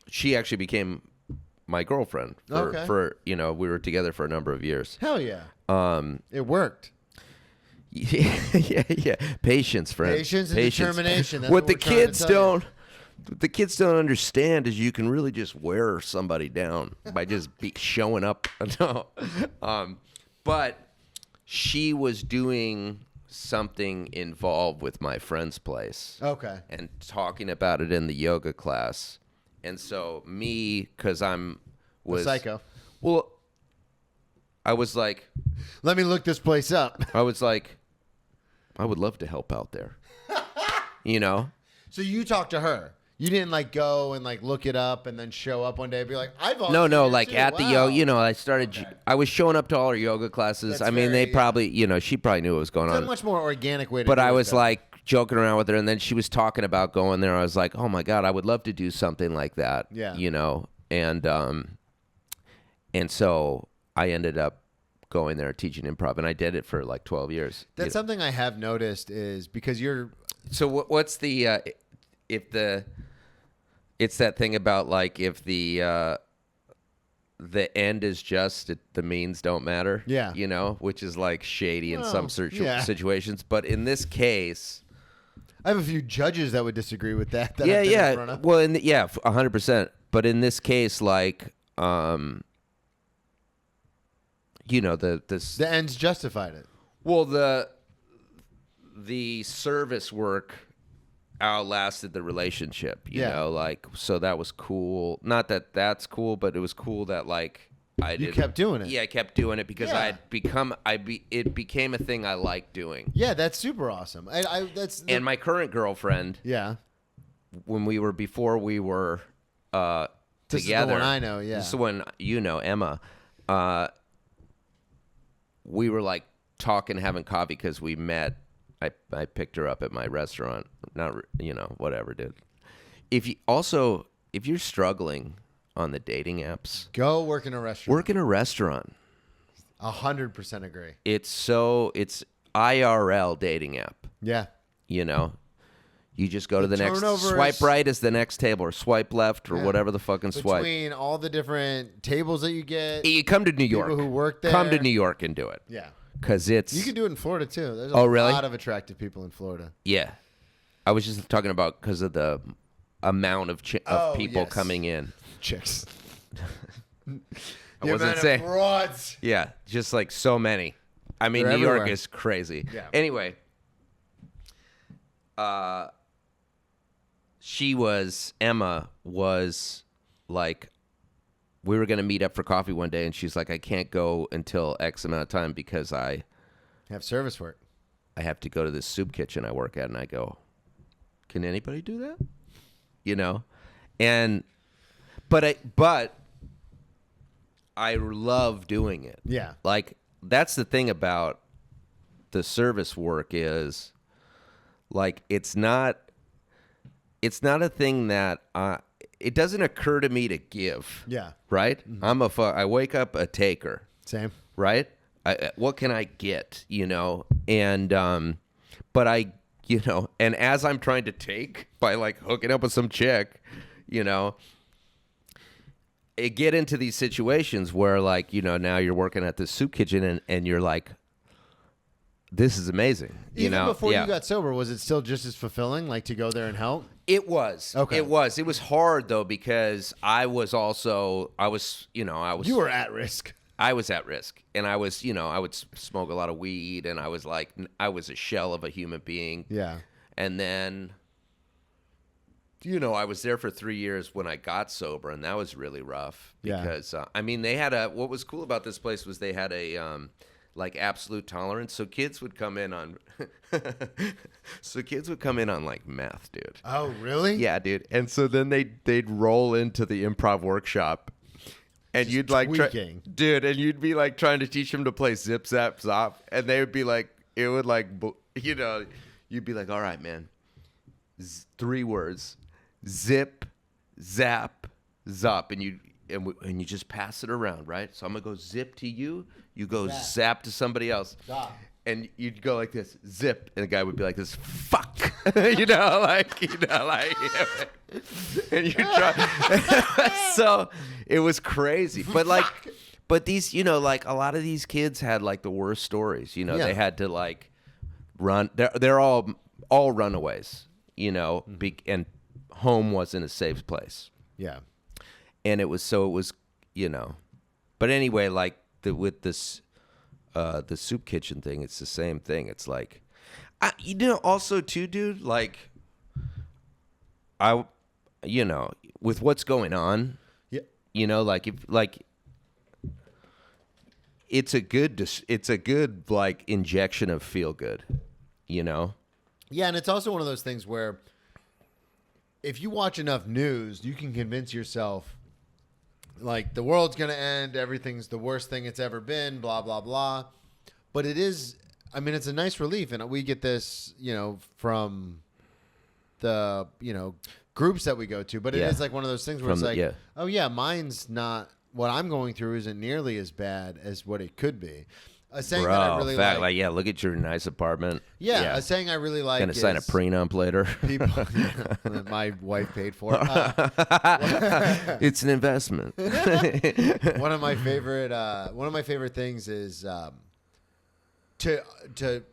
she actually became my girlfriend for we were together for a number of years. Hell yeah. It worked. Yeah. Patience, friend. Patience and determination. That's What what the we're trying to kids tell you. don't understand is you can really just wear somebody down by just showing up. No. But she was doing something involved with my friend's place. Okay. And talking about it in the yoga class. And so me, because was A psycho. Well, I was like, Let me look this place up. I was like, I would love to help out there. So you talked to her. You didn't go and look it up and then show up one day and be like, I volunteered No, here too. at the Wow. yoga, I started, I was showing up to all her yoga classes. That's they very, probably, she probably knew what was going It's a on. much more organic way to But do I it, was though. joking around with her, and then she was talking about going there. I was like, oh my God, I would love to do something like that. Yeah. And so I ended up going there teaching improv, and I did it for 12 years. That's something I have noticed is because you're So what's the it's that thing about if the end is just the means don't matter. Yeah. Which is shady in Well, some yeah. situations, but in this case, I have a few judges that would disagree with that. I've been in front of. Well, 100%. But in this case, The ends justified it. well, the service work outlasted the relationship, you Yeah. know, so that was cool. Not that that's cool, but it was cool that I did. You kept doing it. Yeah, I kept doing it because Yeah. I had become it became a thing I liked doing. Yeah, that's super awesome. That's And my current girlfriend, yeah. before we were This is the together. one I know, yeah. This is when Emma. We were talking, having coffee because we met. I picked her up at my restaurant. Not whatever, dude. If you're struggling on the dating apps, Go work in a restaurant. work in a restaurant. 100% agree. It's IRL dating app. Yeah. You just go to the next. turnover Swipe is- right is the next table, or swipe left, or whatever the fucking swipe. Between all the different tables that you get, You come to New York. people who work there. Come to New York and do it. Yeah. Because it's. You can do it in Florida, too. There's Oh, a really? lot of attractive people in Florida. Yeah. I was just talking about because of the amount of, people yes. coming in. Chicks. I wasn't saying. Frauds. Yeah, just like so many. I mean, They're New York everywhere. is crazy. Yeah. Anyway, Emma was like, we were going to meet up for coffee one day, and she's like, I can't go until X amount of time because I Have service work. have to go to this soup kitchen I work at. And I go, can anybody do that? You know? And, but I love doing it. Yeah. Like, that's the thing about the service work is, like, it's not a thing that it doesn't occur to me to give. Yeah. Right? I wake up a taker. Same. Right? What can I get? You know? And but I, you know, and as I'm trying to take by like hooking up with some chick, you know, it get into these situations where, like, you know, now you're working at this soup kitchen and you're like, this is amazing. You Even know, before yeah. you got sober, was it still just as fulfilling, like to go there and help? It was. Okay. It was hard though because I was, You were at risk. I was at risk, and I was, you know, I would smoke a lot of weed, and I was like, I was a shell of a human being. Yeah. And then, you know, I was there for 3 years when I got sober, and that was really rough. Yeah. Because, I mean, what was cool about this place was they had a, like, absolute tolerance. So kids would come in on, like, meth, dude. Oh, really? Yeah, dude. And so then they'd roll into the improv workshop. And you'd like, tweaking. dude, and you'd be like trying to teach them to play zip, zap, zop. And they would be like, it would like, you know, you'd be like, all right, man, 3 words, zip, zap, zop. And you just pass it around, right? So I'm going to go zip to you. You go zap to somebody else. Zop. And you'd go like this, zip, and the guy would be like this, fuck, and you try. So it was crazy, but these, you know, like a lot of these kids had like the worst stories. You know, Yeah. they had to like run. They're all runaways. You know, and home wasn't a safe place. Yeah. And it was, you know, but anyway, like with this. The soup kitchen thing, it's the same thing. It's like, you know, also too, dude, like, you know, with what's going on, Yeah. you know, like, it's a good like injection of feel good, you know? Yeah, and it's also one of those things where if you watch enough news, you can convince yourself like the world's going to end, everything's the worst thing it's ever been, blah, blah, blah. But it is, I mean, it's a nice relief. And we get this, you know, from the, you know, groups that we go to. But it is like one of those things where it's like, oh, yeah, mine's not, what I'm going through isn't nearly as bad as what it could be. A saying that I really like. Yeah, look at your nice apartment. Yeah, a saying I really like. Gonna sign a prenup later. People, that my wife paid for. It's an investment. One of my favorite things is to.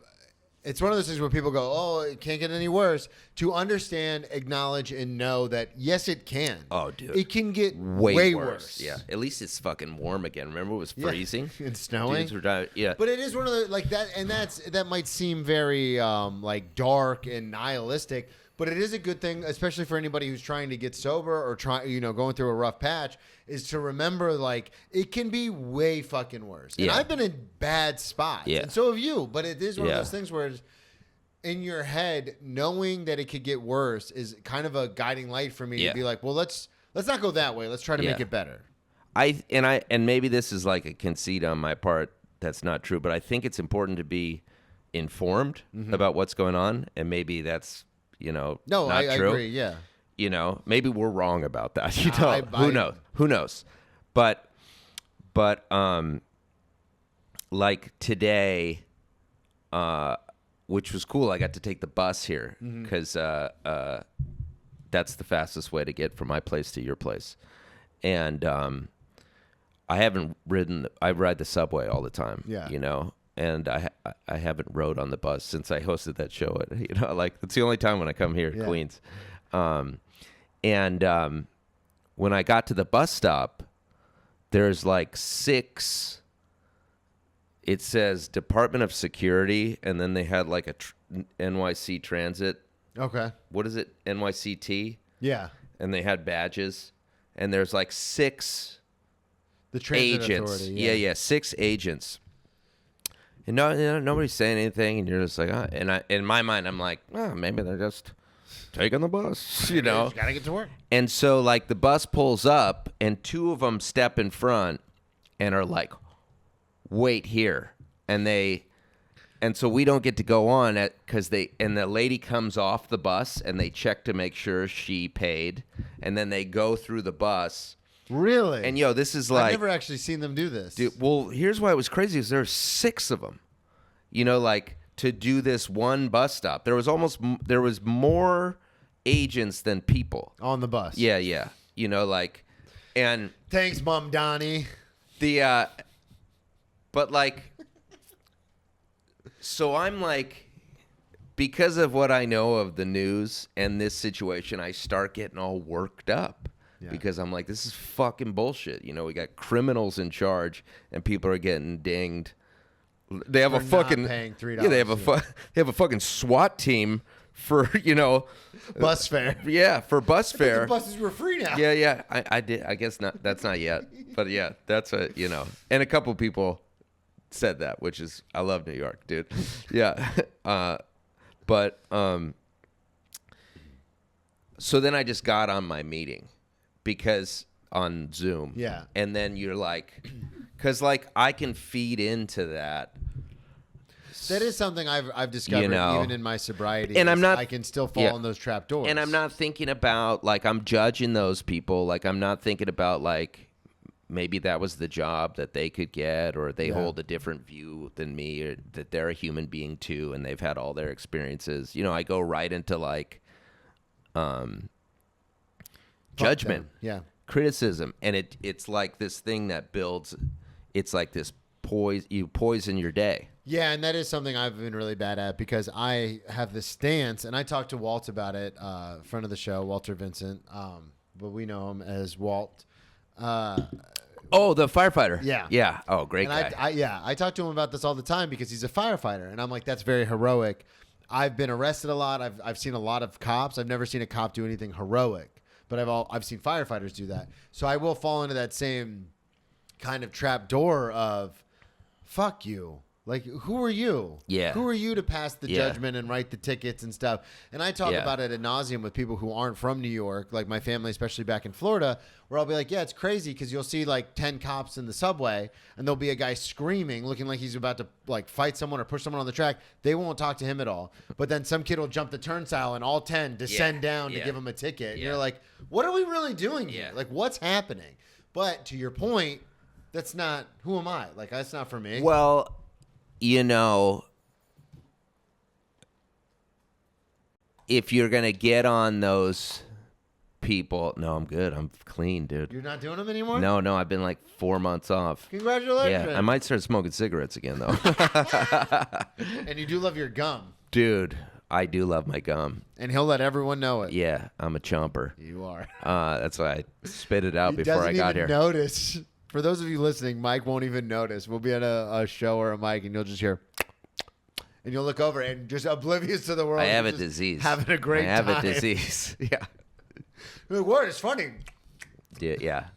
It's one of those things where people go, "Oh, it can't get any worse." To understand, acknowledge, and know that yes, it can. Oh, dude, it can get way worse. Yeah, at least it's fucking warm again. Remember, it was freezing and snowing. Dudes were dying. Yeah, but it is one of the like that, and that might seem very like dark and nihilistic. But it is a good thing, especially for anybody who's trying to get sober or going through a rough patch, is to remember like it can be way fucking worse. And I've been in bad spots, and so have you. But it is one of those things where it's in your head, knowing that it could get worse is kind of a guiding light for me to be like, well, let's not go that way. Let's try to make it better. And maybe this is like a conceit on my part that's not true, but I think it's important to be informed about what's going on, and maybe that's. You know, no, not I true. agree. Yeah, you know, maybe we're wrong about that. You know, who knows? Who knows? But like today, which was cool. I got to take the bus here because that's the fastest way to get from my place to your place. And I haven't ridden. I ride the subway all the time. Yeah. You know, and I haven't rode on the bus since I hosted that show. You know, like it's the only time when I come here, Queens. And when I got to the bus stop, there's like 6. It says Department of Security, and then they had like a NYC Transit. Okay. What is it? NYCT? Yeah. And they had badges, and there's like 6 The transit agents. authority. Yeah, 6 agents. And nobody's saying anything, and you're just like, and in my mind, I'm like, maybe they're just taking the bus, you know? Gotta get to work. And so, like, the bus pulls up, and 2 of them step in front and are like, wait here. And so we don't get to go on because the lady comes off the bus, and they check to make sure she paid, and then they go through the bus. Really? And, this is like... I've never actually seen them do this. Dude, well, here's why it was crazy is there's 6 of them, like, to do this one bus stop. There was more agents than people on the bus. Yeah. Like, and thanks, Mom Donnie. But like, so I'm like, because of what I know of the news and this situation, I start getting all worked up because I'm like, this is fucking bullshit. We got criminals in charge and people are getting dinged. They have For a fucking not paying $3. Yeah, they have a fucking SWAT team for bus fare. Yeah, for bus fare. The buses were free now. Yeah. I did. I guess not. That's not yet. But yeah, that's and a couple people said that, which is I love New York, dude. Yeah. But so then I just got on my meeting because on Zoom. Yeah. And then you're like, because like I can feed into that. That is something I've discovered even in my sobriety. And I can still fall in those trap doors. And I'm not thinking about like I'm judging those people. Like I'm not thinking about like maybe that was the job that they could get, or they hold a different view than me, or that they're a human being too, and they've had all their experiences. I go right into like judgment, criticism, and it's like this thing that builds. It's like this you poison your day. Yeah, and that is something I've been really bad at because I have this stance, and I talked to Walt about it, friend of the show, Walter Vincent, but we know him as Walt. The firefighter. Yeah. Yeah. Oh, great guy. I talk to him about this all the time because he's a firefighter, and I'm like, that's very heroic. I've been arrested a lot. I've seen a lot of cops. I've never seen a cop do anything heroic, but I've seen firefighters do that. So I will fall into that same kind of trap door of, fuck you. Like, who are you? Yeah. Who are you to pass the judgment and write the tickets and stuff? And I talk about it ad nauseum with people who aren't from New York, like my family, especially back in Florida, where I'll be like, yeah, it's crazy because you'll see like 10 cops in the subway and there'll be a guy screaming, looking like he's about to like fight someone or push someone on the track. They won't talk to him at all. But then some kid will jump the turnstile and all 10 descend down to give him a ticket. And you're like, what are we really doing here? Like, what's happening? But to your point, that's not, who am I? Like, that's not for me. Well, if you're going to get on those people, no, I'm good. I'm clean, dude. You're not doing them anymore? No, I've been like 4 months off. Congratulations. Yeah, I might start smoking cigarettes again, though. And you do love your gum. Dude, I do love my gum. And he'll let everyone know it. Yeah, I'm a chomper. You are. That's why I spit it out before I got here. Notice. For those of you listening, Mike won't even notice. We'll be at a show or a mic, and you'll just hear, and you'll look over and just oblivious to the world. I have a disease. Having a great time. I have a disease. Yeah. The word is funny. Yeah.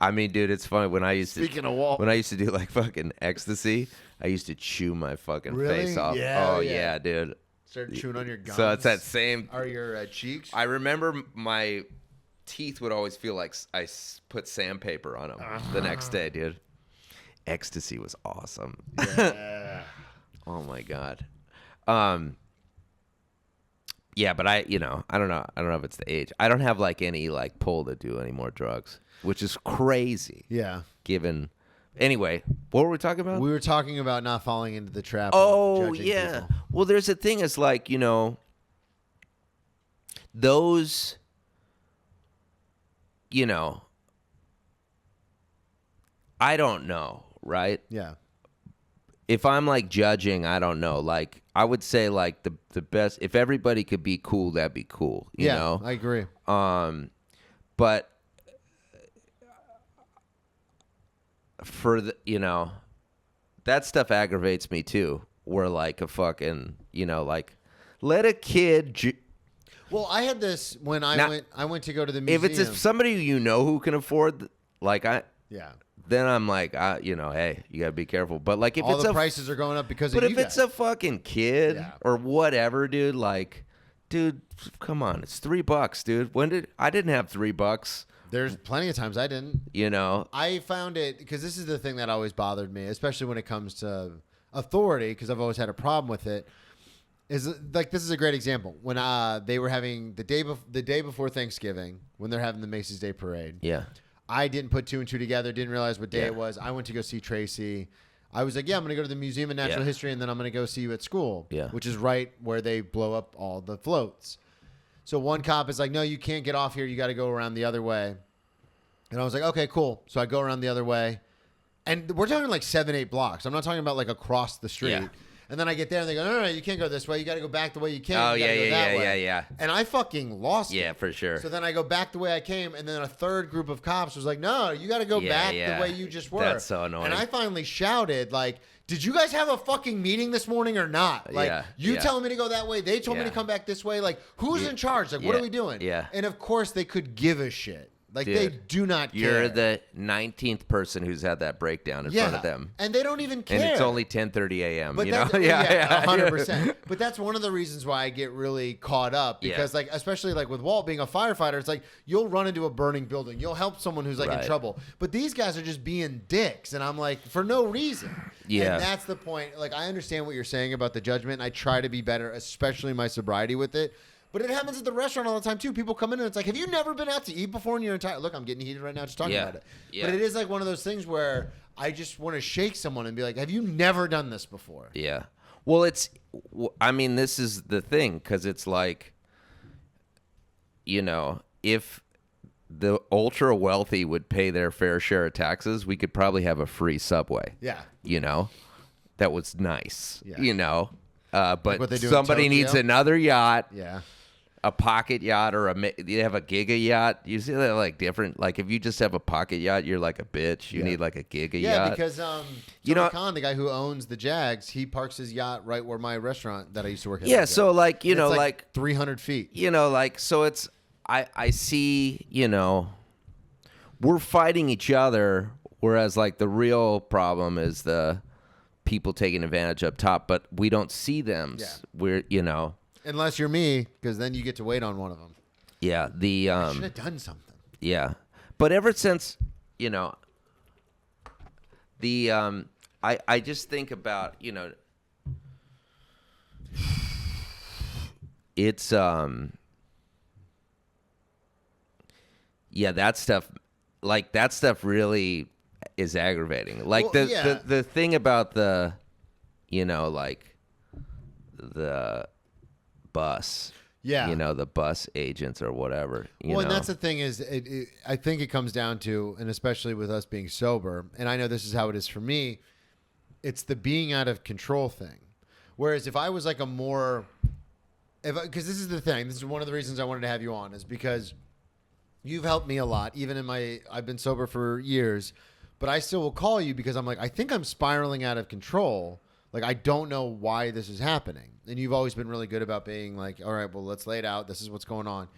I mean, dude, it's funny when I used to. Speaking of Walt, when I used to do like fucking ecstasy, I used to chew my fucking face off. Yeah, yeah, dude. Start chewing on your gums. So it's that same. Are your cheeks? I remember my teeth would always feel like I put sandpaper on them the next day, dude. Ecstasy was awesome. Yeah. Oh my god. Yeah, but I don't know. I don't know if it's the age. I don't have like any like pull to do any more drugs, which is crazy. Yeah. Given Anyway, what were we talking about? We were talking about not falling into the trap. Of Oh, judging yeah. people. Well, there's a thing is like, those, I don't know, right? Yeah. If I'm like judging, I don't know. Like, I would say like the best, if everybody could be cool, that'd be cool, you know? I agree. But for the, that stuff aggravates me too. Where like a fucking, like let a kid. Well, I had this when I went to go to the If museum. it's somebody who can afford, like yeah. then I'm like, hey, you gotta be careful. But like if All it's the prices are going up because of but you if it's guys. a fucking kid or whatever, dude, like, dude, come on, it's $3, dude. I didn't have $3. There's plenty of times I didn't. I found it because this is the thing that always bothered me, especially when it comes to authority, because I've always had a problem with it. Is like this is a great example when they were having the day before Thanksgiving when they're having the Macy's Day Parade. Yeah. I didn't put two and two together, didn't realize what day it was. I went to go see Tracy. I was like, yeah, I'm going to go to the Museum of Natural History, and then I'm going to go see you at school, which is right where they blow up all the floats. So one cop is like, no, you can't get off here. You got to go around the other way. And I was like, okay, cool. So I go around the other way. And we're talking like 7-8 blocks. I'm not talking about like across the street. Yeah. And then I get there and they go, no, you can't go this way. You got to go back the way you came. Oh, yeah. And I fucking lost it. Yeah, for sure. So then I go back the way I came, and then a third group of cops was like, no, you got to go back the way you just were. That's so annoying. And I finally shouted, like, did you guys have a fucking meeting this morning or not? Like, you telling me to go that way. They told me to come back this way. Like, who's in charge? Like, what are we doing? Yeah. And, of course, they could give a shit. Like, dude, they do not care. You're the 19th person who's had that breakdown in front of them. And they don't even care. And it's only 10:30 a.m., but 100%. But that's one of the reasons why I get really caught up. Because, like, especially, like, with Walt being a firefighter, it's like, you'll run into a burning building. You'll help someone who's, like, in trouble. But these guys are just being dicks. And I'm like, for no reason. Yeah. And that's the point. Like, I understand what you're saying about the judgment. And I try to be better, especially my sobriety with it. But it happens at the restaurant all the time, too. People come in and it's like, have you never been out to eat before in your entire... Look, I'm getting heated right now just talking about it. Yeah. But it is like one of those things where I just want to shake someone and be like, have you never done this before? Yeah. Well, this is the thing, because it's like, if the ultra wealthy would pay their fair share of taxes, we could probably have a free subway. Yeah. That was nice, But like somebody needs another yacht. Yeah. A pocket yacht or you have a giga yacht. You see that like different. Like if you just have a pocket yacht, you're like a bitch. You need like a giga yacht. Yeah, because Tony Khan, the guy who owns the Jags, he parks his yacht right where my restaurant that I used to work at. Yeah, so like it's like 300 feet. So it's I see we're fighting each other, whereas like the real problem is the people taking advantage up top, but we don't see them. Yeah. We're unless you're me, because then you get to wait on one of them. Yeah, I should have done something. Yeah, but ever since I just think about it's that stuff, like that stuff really is aggravating. Like the thing about the like the bus. Yeah. The bus agents or whatever. And that's the thing is, I think it comes down to, and especially with us being sober, and I know this is how it is for me, it's the being out of control thing. Whereas if I was like because this is the thing, this is one of the reasons I wanted to have you on, is because you've helped me a lot, even I've been sober for years, but I still will call you because I'm like, I think I'm spiraling out of control. Like, I don't know why this is happening. And you've always been really good about being like, all right, well, let's lay it out. This is what's going on.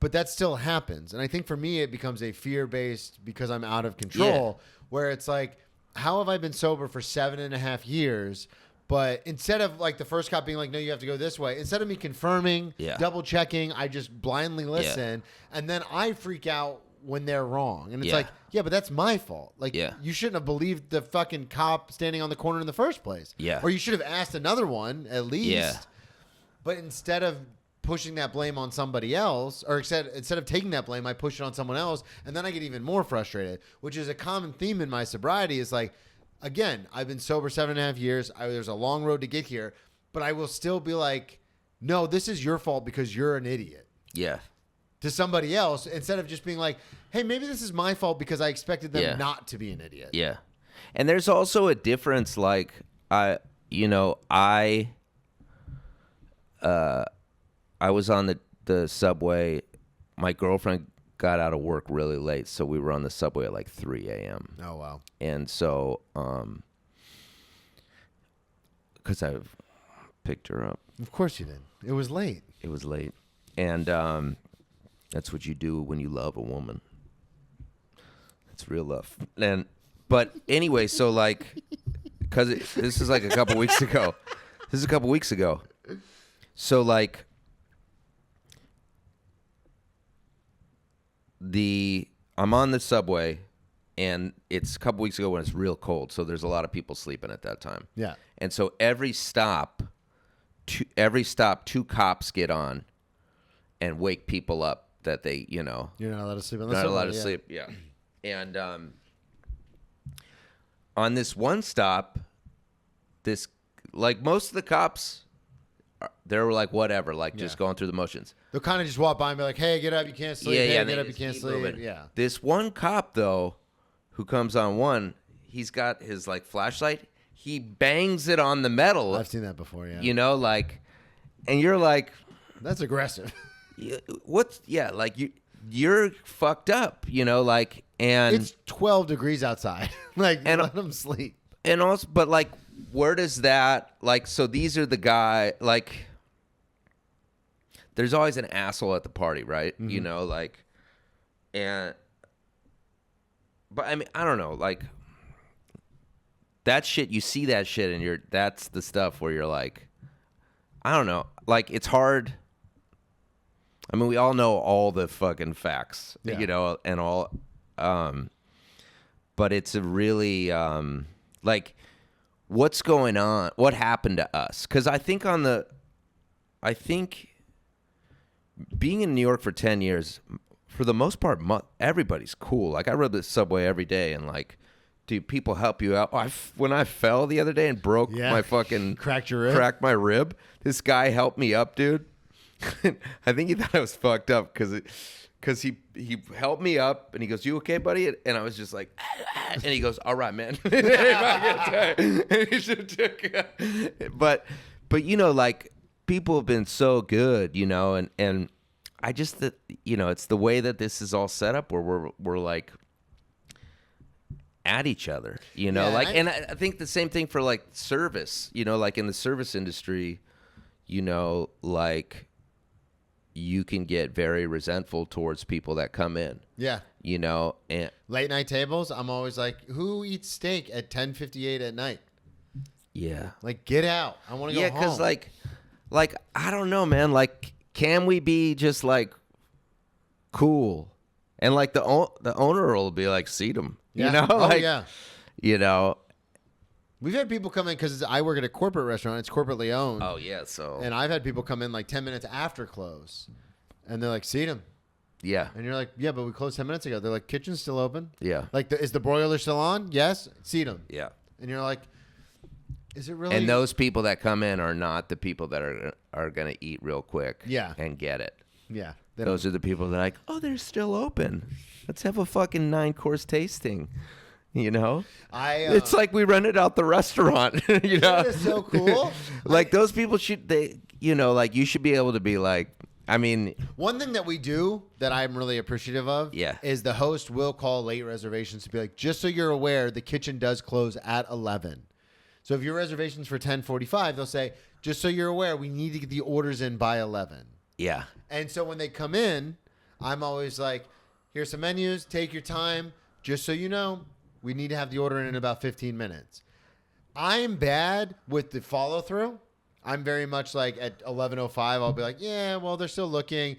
But that still happens. And I think for me, it becomes a fear-based because I'm out of control, where it's like, how have I been sober for 7.5 years? But instead of like the first cop being like, no, you have to go this way, instead of me confirming, double checking, I just blindly listen. And then I freak out when they're wrong. And it's like, but that's my fault. Like, you shouldn't have believed the fucking cop standing on the corner in the first place. Yeah. Or you should have asked another one at least. Yeah. But instead of pushing that blame on somebody else, or instead of taking that blame, I push it on someone else, and then I get even more frustrated, which is a common theme in my sobriety. Is like, again, I've been sober 7.5 years. There's a long road to get here, but I will still be like, no, this is your fault because you're an idiot. Yeah. To somebody else, instead of just being like, hey, maybe this is my fault because I expected them not to be an idiot. Yeah. And there's also a difference. Like, I was on the subway. My girlfriend got out of work really late, so we were on the subway at like 3 a.m. Oh, wow. And so, because I picked her up. Of course you did. It was late. It was late. And that's what you do when you love a woman. It's real love. But anyway, so like, because this is like a couple weeks ago. This is a couple weeks ago. So like, I'm on the subway, and it's a couple weeks ago when it's real cold, so there's a lot of people sleeping at that time. Yeah. And so every stop, two cops get on and wake people up that they, You're not allowed to sleep on the not subway. allowed to sleep. Yeah. And on this one stop, like most of the cops, they were like, whatever, like just going through the motions. They'll kind of just walk by and be like, hey, get up, you can't sleep. Hey, get up, you can't sleep. Moving. Yeah. This one cop, though, who comes on one, he's got his like flashlight. He bangs it on the metal. I've seen that before, yeah. Like, and you're like, that's aggressive. like you're fucked up, like, and it's 12 degrees outside. Like, and let them sleep. And also, but like, where does that, like, so these are the guy, like, there's always an asshole at the party, right? Mm-hmm. But I mean, I don't know, like, that shit, you see that shit, and that's the stuff where you're like, I don't know, like, it's hard. I mean, we all know all the fucking facts, and all, but it's a really, like, what's going on? What happened to us? Because I think being in New York for 10 years, for the most part, everybody's cool. Like, I rode the subway every day, and like, dude, people help you out. When I fell the other day and broke my fucking cracked my rib, this guy helped me up, dude. I think he thought I was fucked up because he helped me up, and he goes, "You okay, buddy?" And I was just like, and he goes, "All right, man." But like, people have been so good, and I just it's the way that this is all set up where we're like at each other, and I think the same thing for like service, like in the service industry, like, you can get very resentful towards people that come in. Yeah. And late night tables, I'm always like, who eats steak at 10:58 at night? Yeah. Like, get out. I want to go home. Yeah, because like, I don't know, man. Like, can we be just like cool? And like the owner will be like, seat him. Yeah. Like, yeah. We've had people come in because I work at a corporate restaurant. It's corporately owned. Oh, yeah. So. And I've had people come in like 10 minutes after close. And they're like, seat him. Yeah. And you're like, yeah, but we closed 10 minutes ago. They're like, kitchen's still open. Yeah. Like, is the broiler still on? Yes. Seat him. Yeah. And you're like, is it really? And those people that come in are not the people that are going to eat real quick. Yeah. And get it. Yeah. Those are the people that are like, oh, they're still open. Let's have a fucking 9-course tasting. It's like we rented out the restaurant. That is so cool. Like, those people like, you should be able to be like, I mean, one thing that we do that I'm really appreciative of, is the host will call late reservations to be like, just so you're aware, the kitchen does close at 11. So if your reservation's for 10:45, they'll say, just so you're aware, we need to get the orders in by 11. Yeah. And so when they come in, I'm always like, here's some menus, take your time, just so you know. We need to have the order in about 15 minutes. I'm bad with the follow through. I'm very much like at 11:05, I'll be like, yeah, well, they're still looking.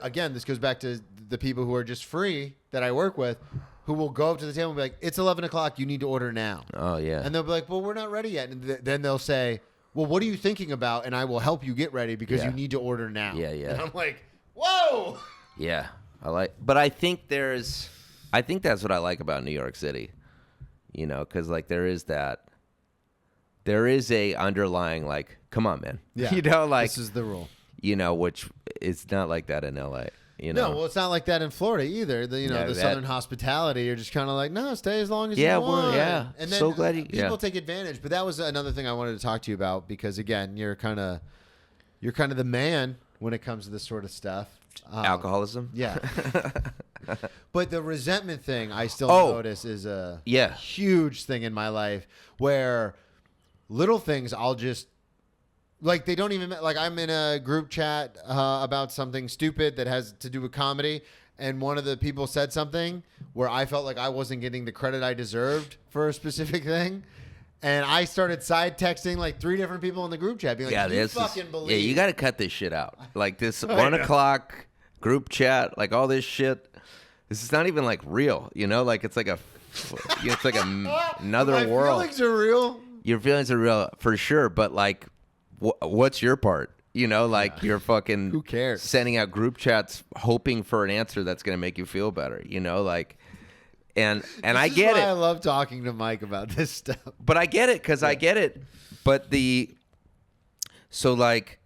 Again, this goes back to the people who are just free that I work with, who will go up to the table and be like, it's 11 o'clock, you need to order now. Oh, yeah. And they'll be like, well, we're not ready yet. And then they'll say, well, what are you thinking about? And I will help you get ready because you need to order now. Yeah, yeah. And I'm like, whoa. Yeah, but I think that's what I like about New York City, you know, because like there is a underlying like, come on, man, Yeah, you know, like this is the rule, you know, which is not like that in LA, you know. No, well, it's not like that in Florida either. The Southern hospitality, you're just kind of like, no, stay as long as you want. And then so glad people take advantage. But that was another thing I wanted to talk to you about because again, you're kind of the man when it comes to this sort of stuff. Alcoholism. Yeah. But the resentment thing I still notice is a huge thing in my life where little things I'll just like they don't even like I'm in a group chat about something stupid that has to do with comedy and one of the people said something where I felt like I wasn't getting the credit I deserved for a specific thing. And I started side texting like 3 different people in the group chat being like, you got to cut this shit out. Like this 1 o'clock group chat, like all this shit. This is not even like real, you know, like it's like another My world. My feelings are real. Your feelings are real for sure. But like, what's your part? You know, like you're fucking who cares? Sending out group chats, hoping for an answer that's going to make you feel better, you know, like. And I get it. I love talking to Mike about this stuff. But I get it because I get it. But so like,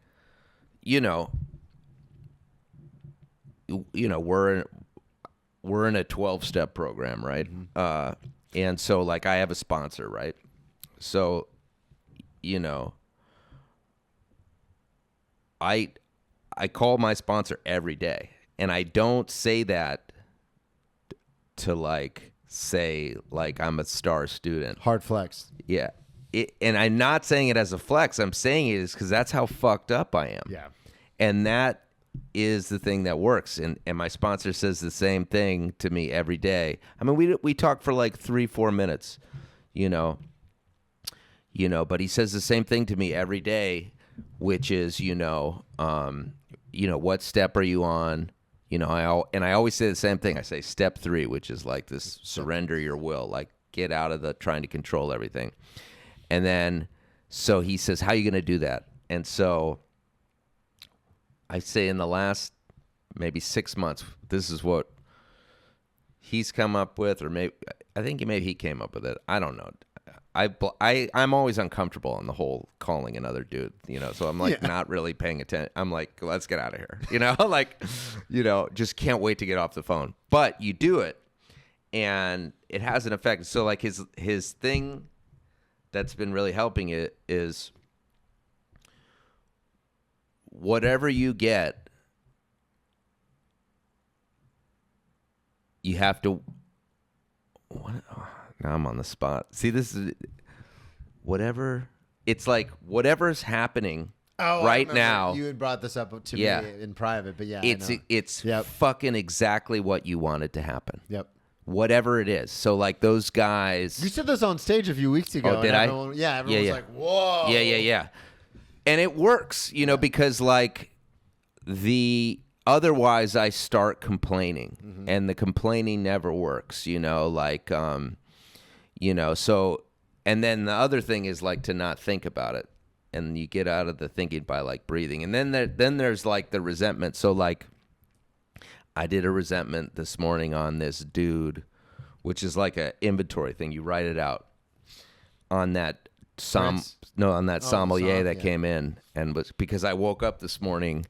you know, we're in a 12-step program, right? Mm-hmm. And so like I have a sponsor, right? So, you know, I call my sponsor every day, and I don't say that to like say like I'm a star student. Hard flex. Yeah. And I'm not saying it as a flex. I'm saying it is because that's how fucked up I am. Yeah. And that is the thing that works. And my sponsor says the same thing to me every day. I mean, we talk for like 3-4 minutes, you know, but he says the same thing to me every day, which is, what step are you on? You know, I always say the same thing. I say step 3, which is like this surrender your will, like get out of the trying to control everything. And then, so he says, how are you going to do that? And so I say in the last maybe 6 months, this is what he's come up with, or maybe he came up with it. I don't know. I'm always uncomfortable on the whole calling another dude, you know, so I'm like not really paying attention. I'm like, let's get out of here, you know, like, you know, just can't wait to get off the phone. But you do it and it has an effect. So like his thing that's been really helping it is whatever you get, you have to. Now I'm on the spot. See, this is whatever. It's like whatever's happening right now. You had brought this up to me in private, but it's fucking exactly what you wanted to happen. Yep. Whatever it is. So like those guys. You said this on stage a few weeks ago. Oh, did I? Everyone was like, whoa. Yeah. And it works, you know, because like otherwise I start complaining and the complaining never works, you know, like, so, and then the other thing is like to not think about it and you get out of the thinking by like breathing. And then there's like the resentment. So like I did a resentment this morning on this dude, which is like a inventory thing. You write it out on that sommelier that came in and was because I woke up this morning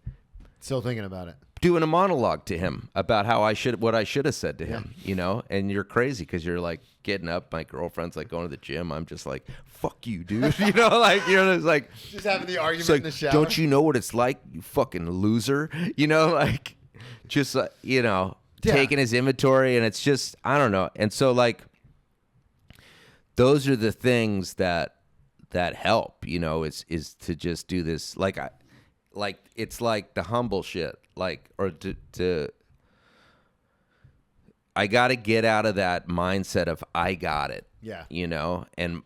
still thinking about it, doing a monologue to him about how what I should have said to him, you know, and you're crazy because you're like getting up. My girlfriend's like going to the gym. I'm just like, fuck you, dude. You know, like, you're just like, just having the argument like, in the shower. Don't you know what it's like, you fucking loser? You know, like, just, taking his inventory. And it's just, I don't know. And so, like, those are the things that help, you know, is to just do this. Like, it's like the humble shit, like, or I got to get out of that mindset of I got it. Yeah. You know, and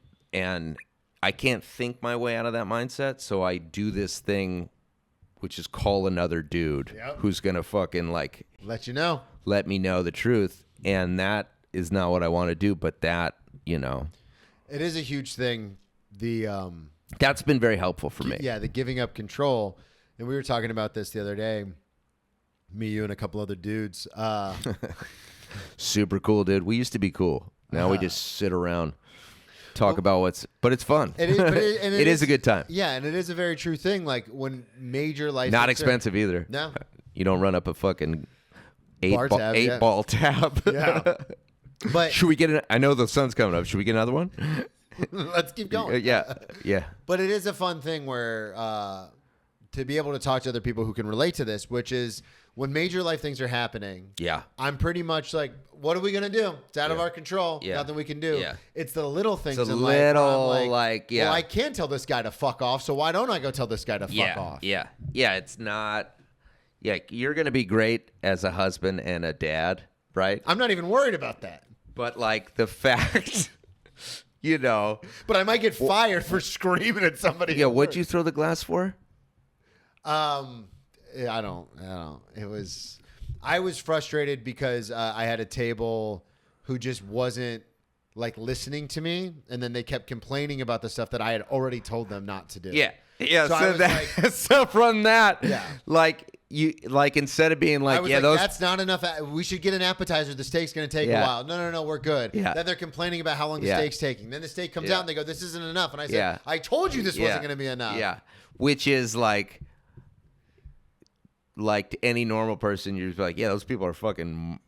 I can't think my way out of that mindset. So I do this thing, which is call another dude who's going to fucking like let me know the truth. And that is not what I want to do. But that, you know, it is a huge thing. The That's been very helpful for me. Yeah, the giving up control. And we were talking about this the other day. Me, you, and a couple other dudes. Super cool, dude. We used to be cool. Now we just sit around, talk about but it's fun. It is, it is a good time. Yeah, and it is a very true thing. Like when major life Not expensive either. No. You don't run up a fucking eight Bar ball tab. Yeah. But Should we get I know the sun's coming up. Should we get another one? let's keep going. Yeah. But it is a fun thing where to be able to talk to other people who can relate to this, which is when major life things are happening. Yeah. I'm pretty much like, what are we going to do? It's out of our control. Yeah. Nothing we can do. Yeah. It's the little things It's a in life where I'm little, well, I can't tell this guy to fuck off, so why don't I go tell this guy to fuck off? Yeah. It's not. Yeah, you're going to be great as a husband and a dad, right? I'm not even worried about that. But like the fact, But I might get fired for screaming at somebody. Yeah, what'd you throw the glass for? I don't. I was frustrated because I had a table who just wasn't like listening to me, and then they kept complaining about the stuff that I had already told them not to do. Yeah. So So from that, Yeah. Instead of being like, I was yeah, like, those that's not enough. We should get an appetizer. The steak's going to take a Yeah. while. No, we're good. Yeah. Then they're complaining about how long the Yeah. steak's taking. Then the steak comes Yeah. out and they go, this isn't enough. And I said, Yeah. I told you this Yeah. wasn't going to be enough. Yeah, which is like to any normal person, you're just like, yeah, those people are fucking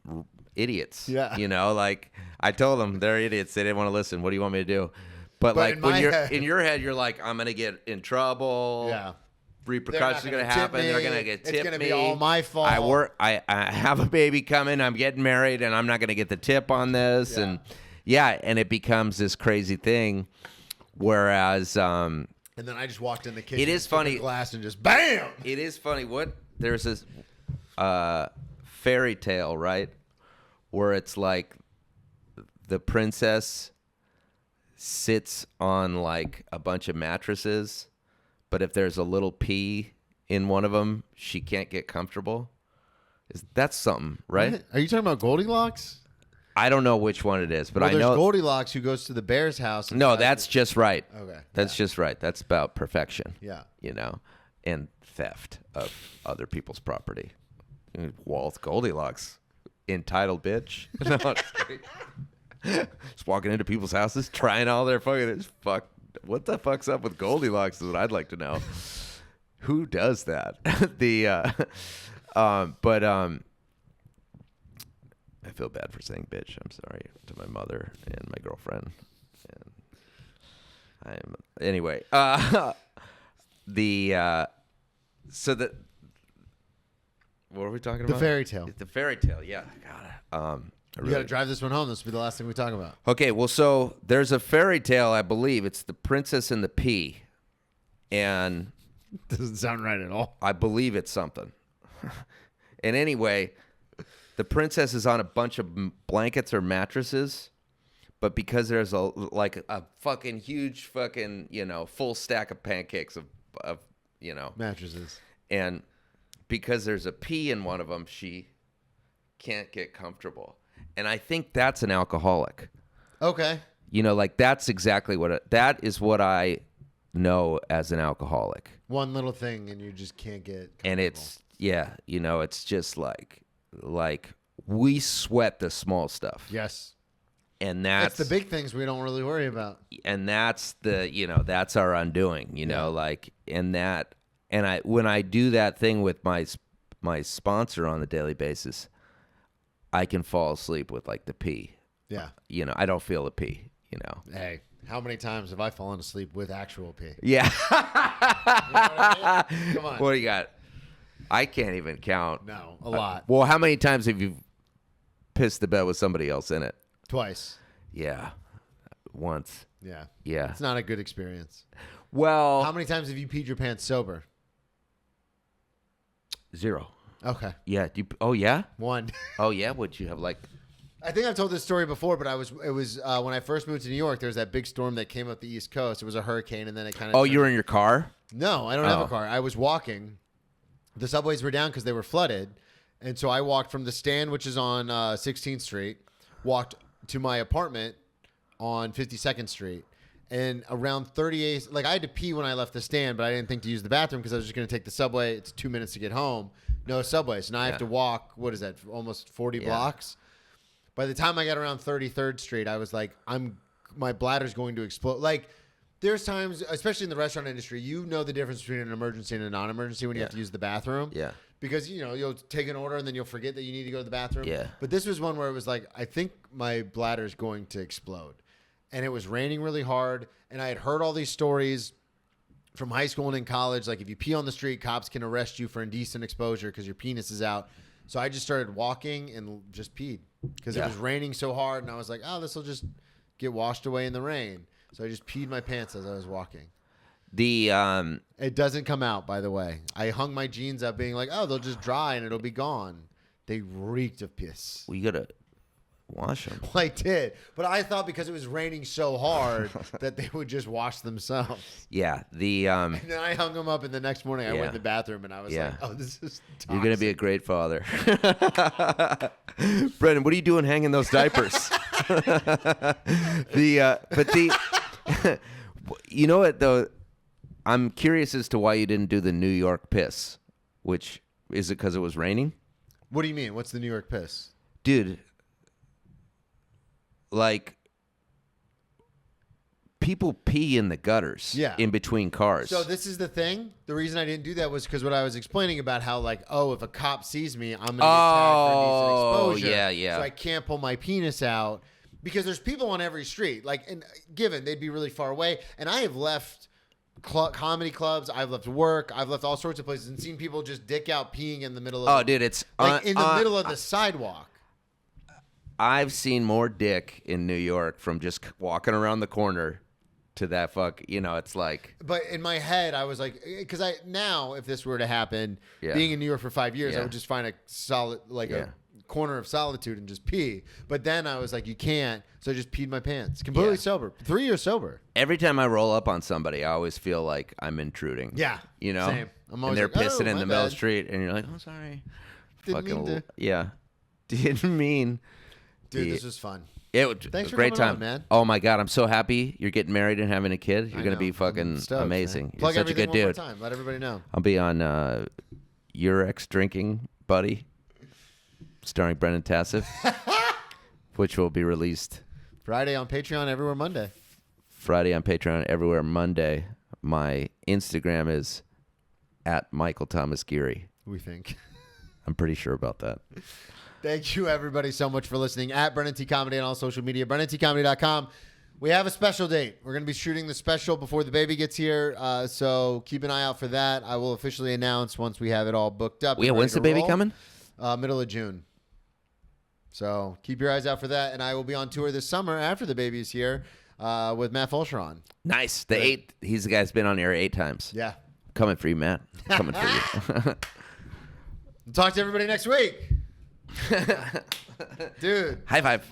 idiots. Yeah. Like I told them they're idiots. They didn't want to listen. What do you want me to do? But like in when my you're head- in your head, you're like, I'm gonna get in trouble. Yeah. Repercussions are They're gonna not gonna happen. tip They're me. gonna get It's tipped gonna me. be all my fault. I have a baby coming. I'm getting married, and I'm not gonna get the tip on this. Yeah. And it becomes this crazy thing. Whereas, And then I just walked in the kitchen. It is took a funny. glass and just bam. it is funny. There's this fairy tale, right? Where it's like the princess sits on like a bunch of mattresses, but if there's a little pea in one of them, she can't get comfortable. That's something, right? What? Are you talking about Goldilocks? I don't know which one it is, but Well, I there's know. Goldilocks who goes to the bear's house. And No, tries that's to- just right. Okay. That's just right. That's about perfection. Yeah. And theft of other people's property. Walt Goldilocks, entitled bitch. No, just walking into people's houses, trying all their fucking fuck. What the fuck's up with Goldilocks is what I'd like to know. Who does that? I feel bad for saying bitch. I'm sorry to my mother and my girlfriend. And anyway. What are we talking about? The fairy tale. The fairy tale. Yeah. God. You got to drive this one home. This will be the last thing we talk about. Okay, well, so there's a fairy tale, I believe. It's The Princess and the Pea. And Doesn't sound right at all. I believe it's something. And anyway, the princess is on a bunch of blankets or mattresses, but because there's a fucking huge fucking, full stack of pancakes of Mattresses. and because there's a pea in one of them, she can't get comfortable. And I think that's an alcoholic. Okay. That's exactly that is what I know as an alcoholic. One little thing and you just can't get comfortable. And it's it's just like we sweat the small stuff. Yes. And That's that's the big things we don't really worry about. and that's that's our undoing, when I do that thing with my sponsor on the daily basis, I can fall asleep with like the pee. Yeah. I don't feel the pee, Hey, how many times have I fallen asleep with actual pee? Yeah. You know what I mean? Come on. What do you got? I can't even count. No, a lot. Well, how many times have you pissed the bed with somebody else in it? Twice. Yeah. Once. Yeah. Yeah. It's not a good experience. Well, How many times have you peed your pants sober? 0. Okay. Yeah. Oh, yeah? One. Oh, yeah? Would you have like... I think I've told this story before, but it was when I first moved to New York, there was that big storm that came up the East Coast. It was a hurricane, and then it kind of... Oh, you were in your car? No, I don't have Oh. a car. I was walking. The subways were down because they were flooded. And so I walked from the stand, which is on 16th Street, walked to my apartment on 52nd Street. And around 38, like I had to pee when I left the stand, but I didn't think to use the bathroom because I was just going to take the subway. It's 2 minutes to get home. No subway. So now I have to walk, what is that, almost 40 blocks? By the time I got around 33rd Street, I was like, my bladder's going to explode. Like, there's times, especially in the restaurant industry, you know the difference between an emergency and a non-emergency when you have to use the bathroom. Yeah. Because, you'll take an order and then you'll forget that you need to go to the bathroom. Yeah. But this was one where it was like, I think my bladder's going to explode. And it was raining really hard. And I had heard all these stories from high school and in college. Like, if you pee on the street, cops can arrest you for indecent exposure because your penis is out. So I just started walking and just peed because it was raining so hard. And I was like, oh, this will just get washed away in the rain. So I just peed my pants as I was walking. It doesn't come out, by the way. I hung my jeans up being like, oh, they'll just dry and it'll be gone. They reeked of piss. Well, you got to wash them. Well, I did. But I thought because it was raining so hard that they would just wash themselves. Yeah. And then I hung them up, and the next morning I went to the bathroom, and I was like, oh, this is toxic. You're going to be a great father. Brendan, what are you doing hanging those diapers? You know what, though? I'm curious as to why you didn't do the New York piss, which, is it because it was raining? What do you mean? What's the New York piss? Dude, like, people pee in the gutters in between cars. So this is the thing. The reason I didn't do that was because what I was explaining about how, like, if a cop sees me, I'm going to get tagged for indecent exposure. Yeah. So I can't pull my penis out because there's people on every street. Like, and given they'd be really far away. And I have left comedy clubs. I've left work. I've left all sorts of places and seen people just dick out peeing in the middle of dude, it's like in the middle of the sidewalk. I've seen more dick in New York from just walking around the corner to that it's like. But in my head, I was like, because now if this were to happen, being in New York for 5 years, I would just find a solid, a corner of solitude and just pee. But then I was like, you can't. So I just peed my pants. Completely sober. 3 years sober. Every time I roll up on somebody, I always feel like I'm intruding. Yeah. Same. I'm and they're like, pissing in the middle of the bad. street, and you're like, oh, sorry. Didn't mean to. Yeah. Didn't mean. Dude, this was fun. It was Thanks a for great coming time, on, man. Oh my God, I'm so happy you're getting married and having a kid. You're gonna be fucking stoked, amazing. Man. Plug you're such a good one more dude. time. Let everybody know. I'll be on Your Ex Drinking Buddy, starring Brendan Tassif, which will be released Friday on Patreon, everywhere Monday. Friday on Patreon, everywhere Monday. My Instagram is at Michael Thomas Geary. We think. I'm pretty sure about that. Thank you, everybody, so much for listening. At Brennan T Comedy on all social media, BrennanTComedy.com. We have a special date. We're going to be shooting the special before the baby gets here, so keep an eye out for that. I will officially announce once we have it all booked up. When's the baby coming? Middle of June. So keep your eyes out for that, and I will be on tour this summer after the baby is here with Matt Fulcheron. Nice. He's the guy that's been on air 8 times. Yeah. Coming for you, Matt. Coming for you. Talk to everybody next week. Dude. High five.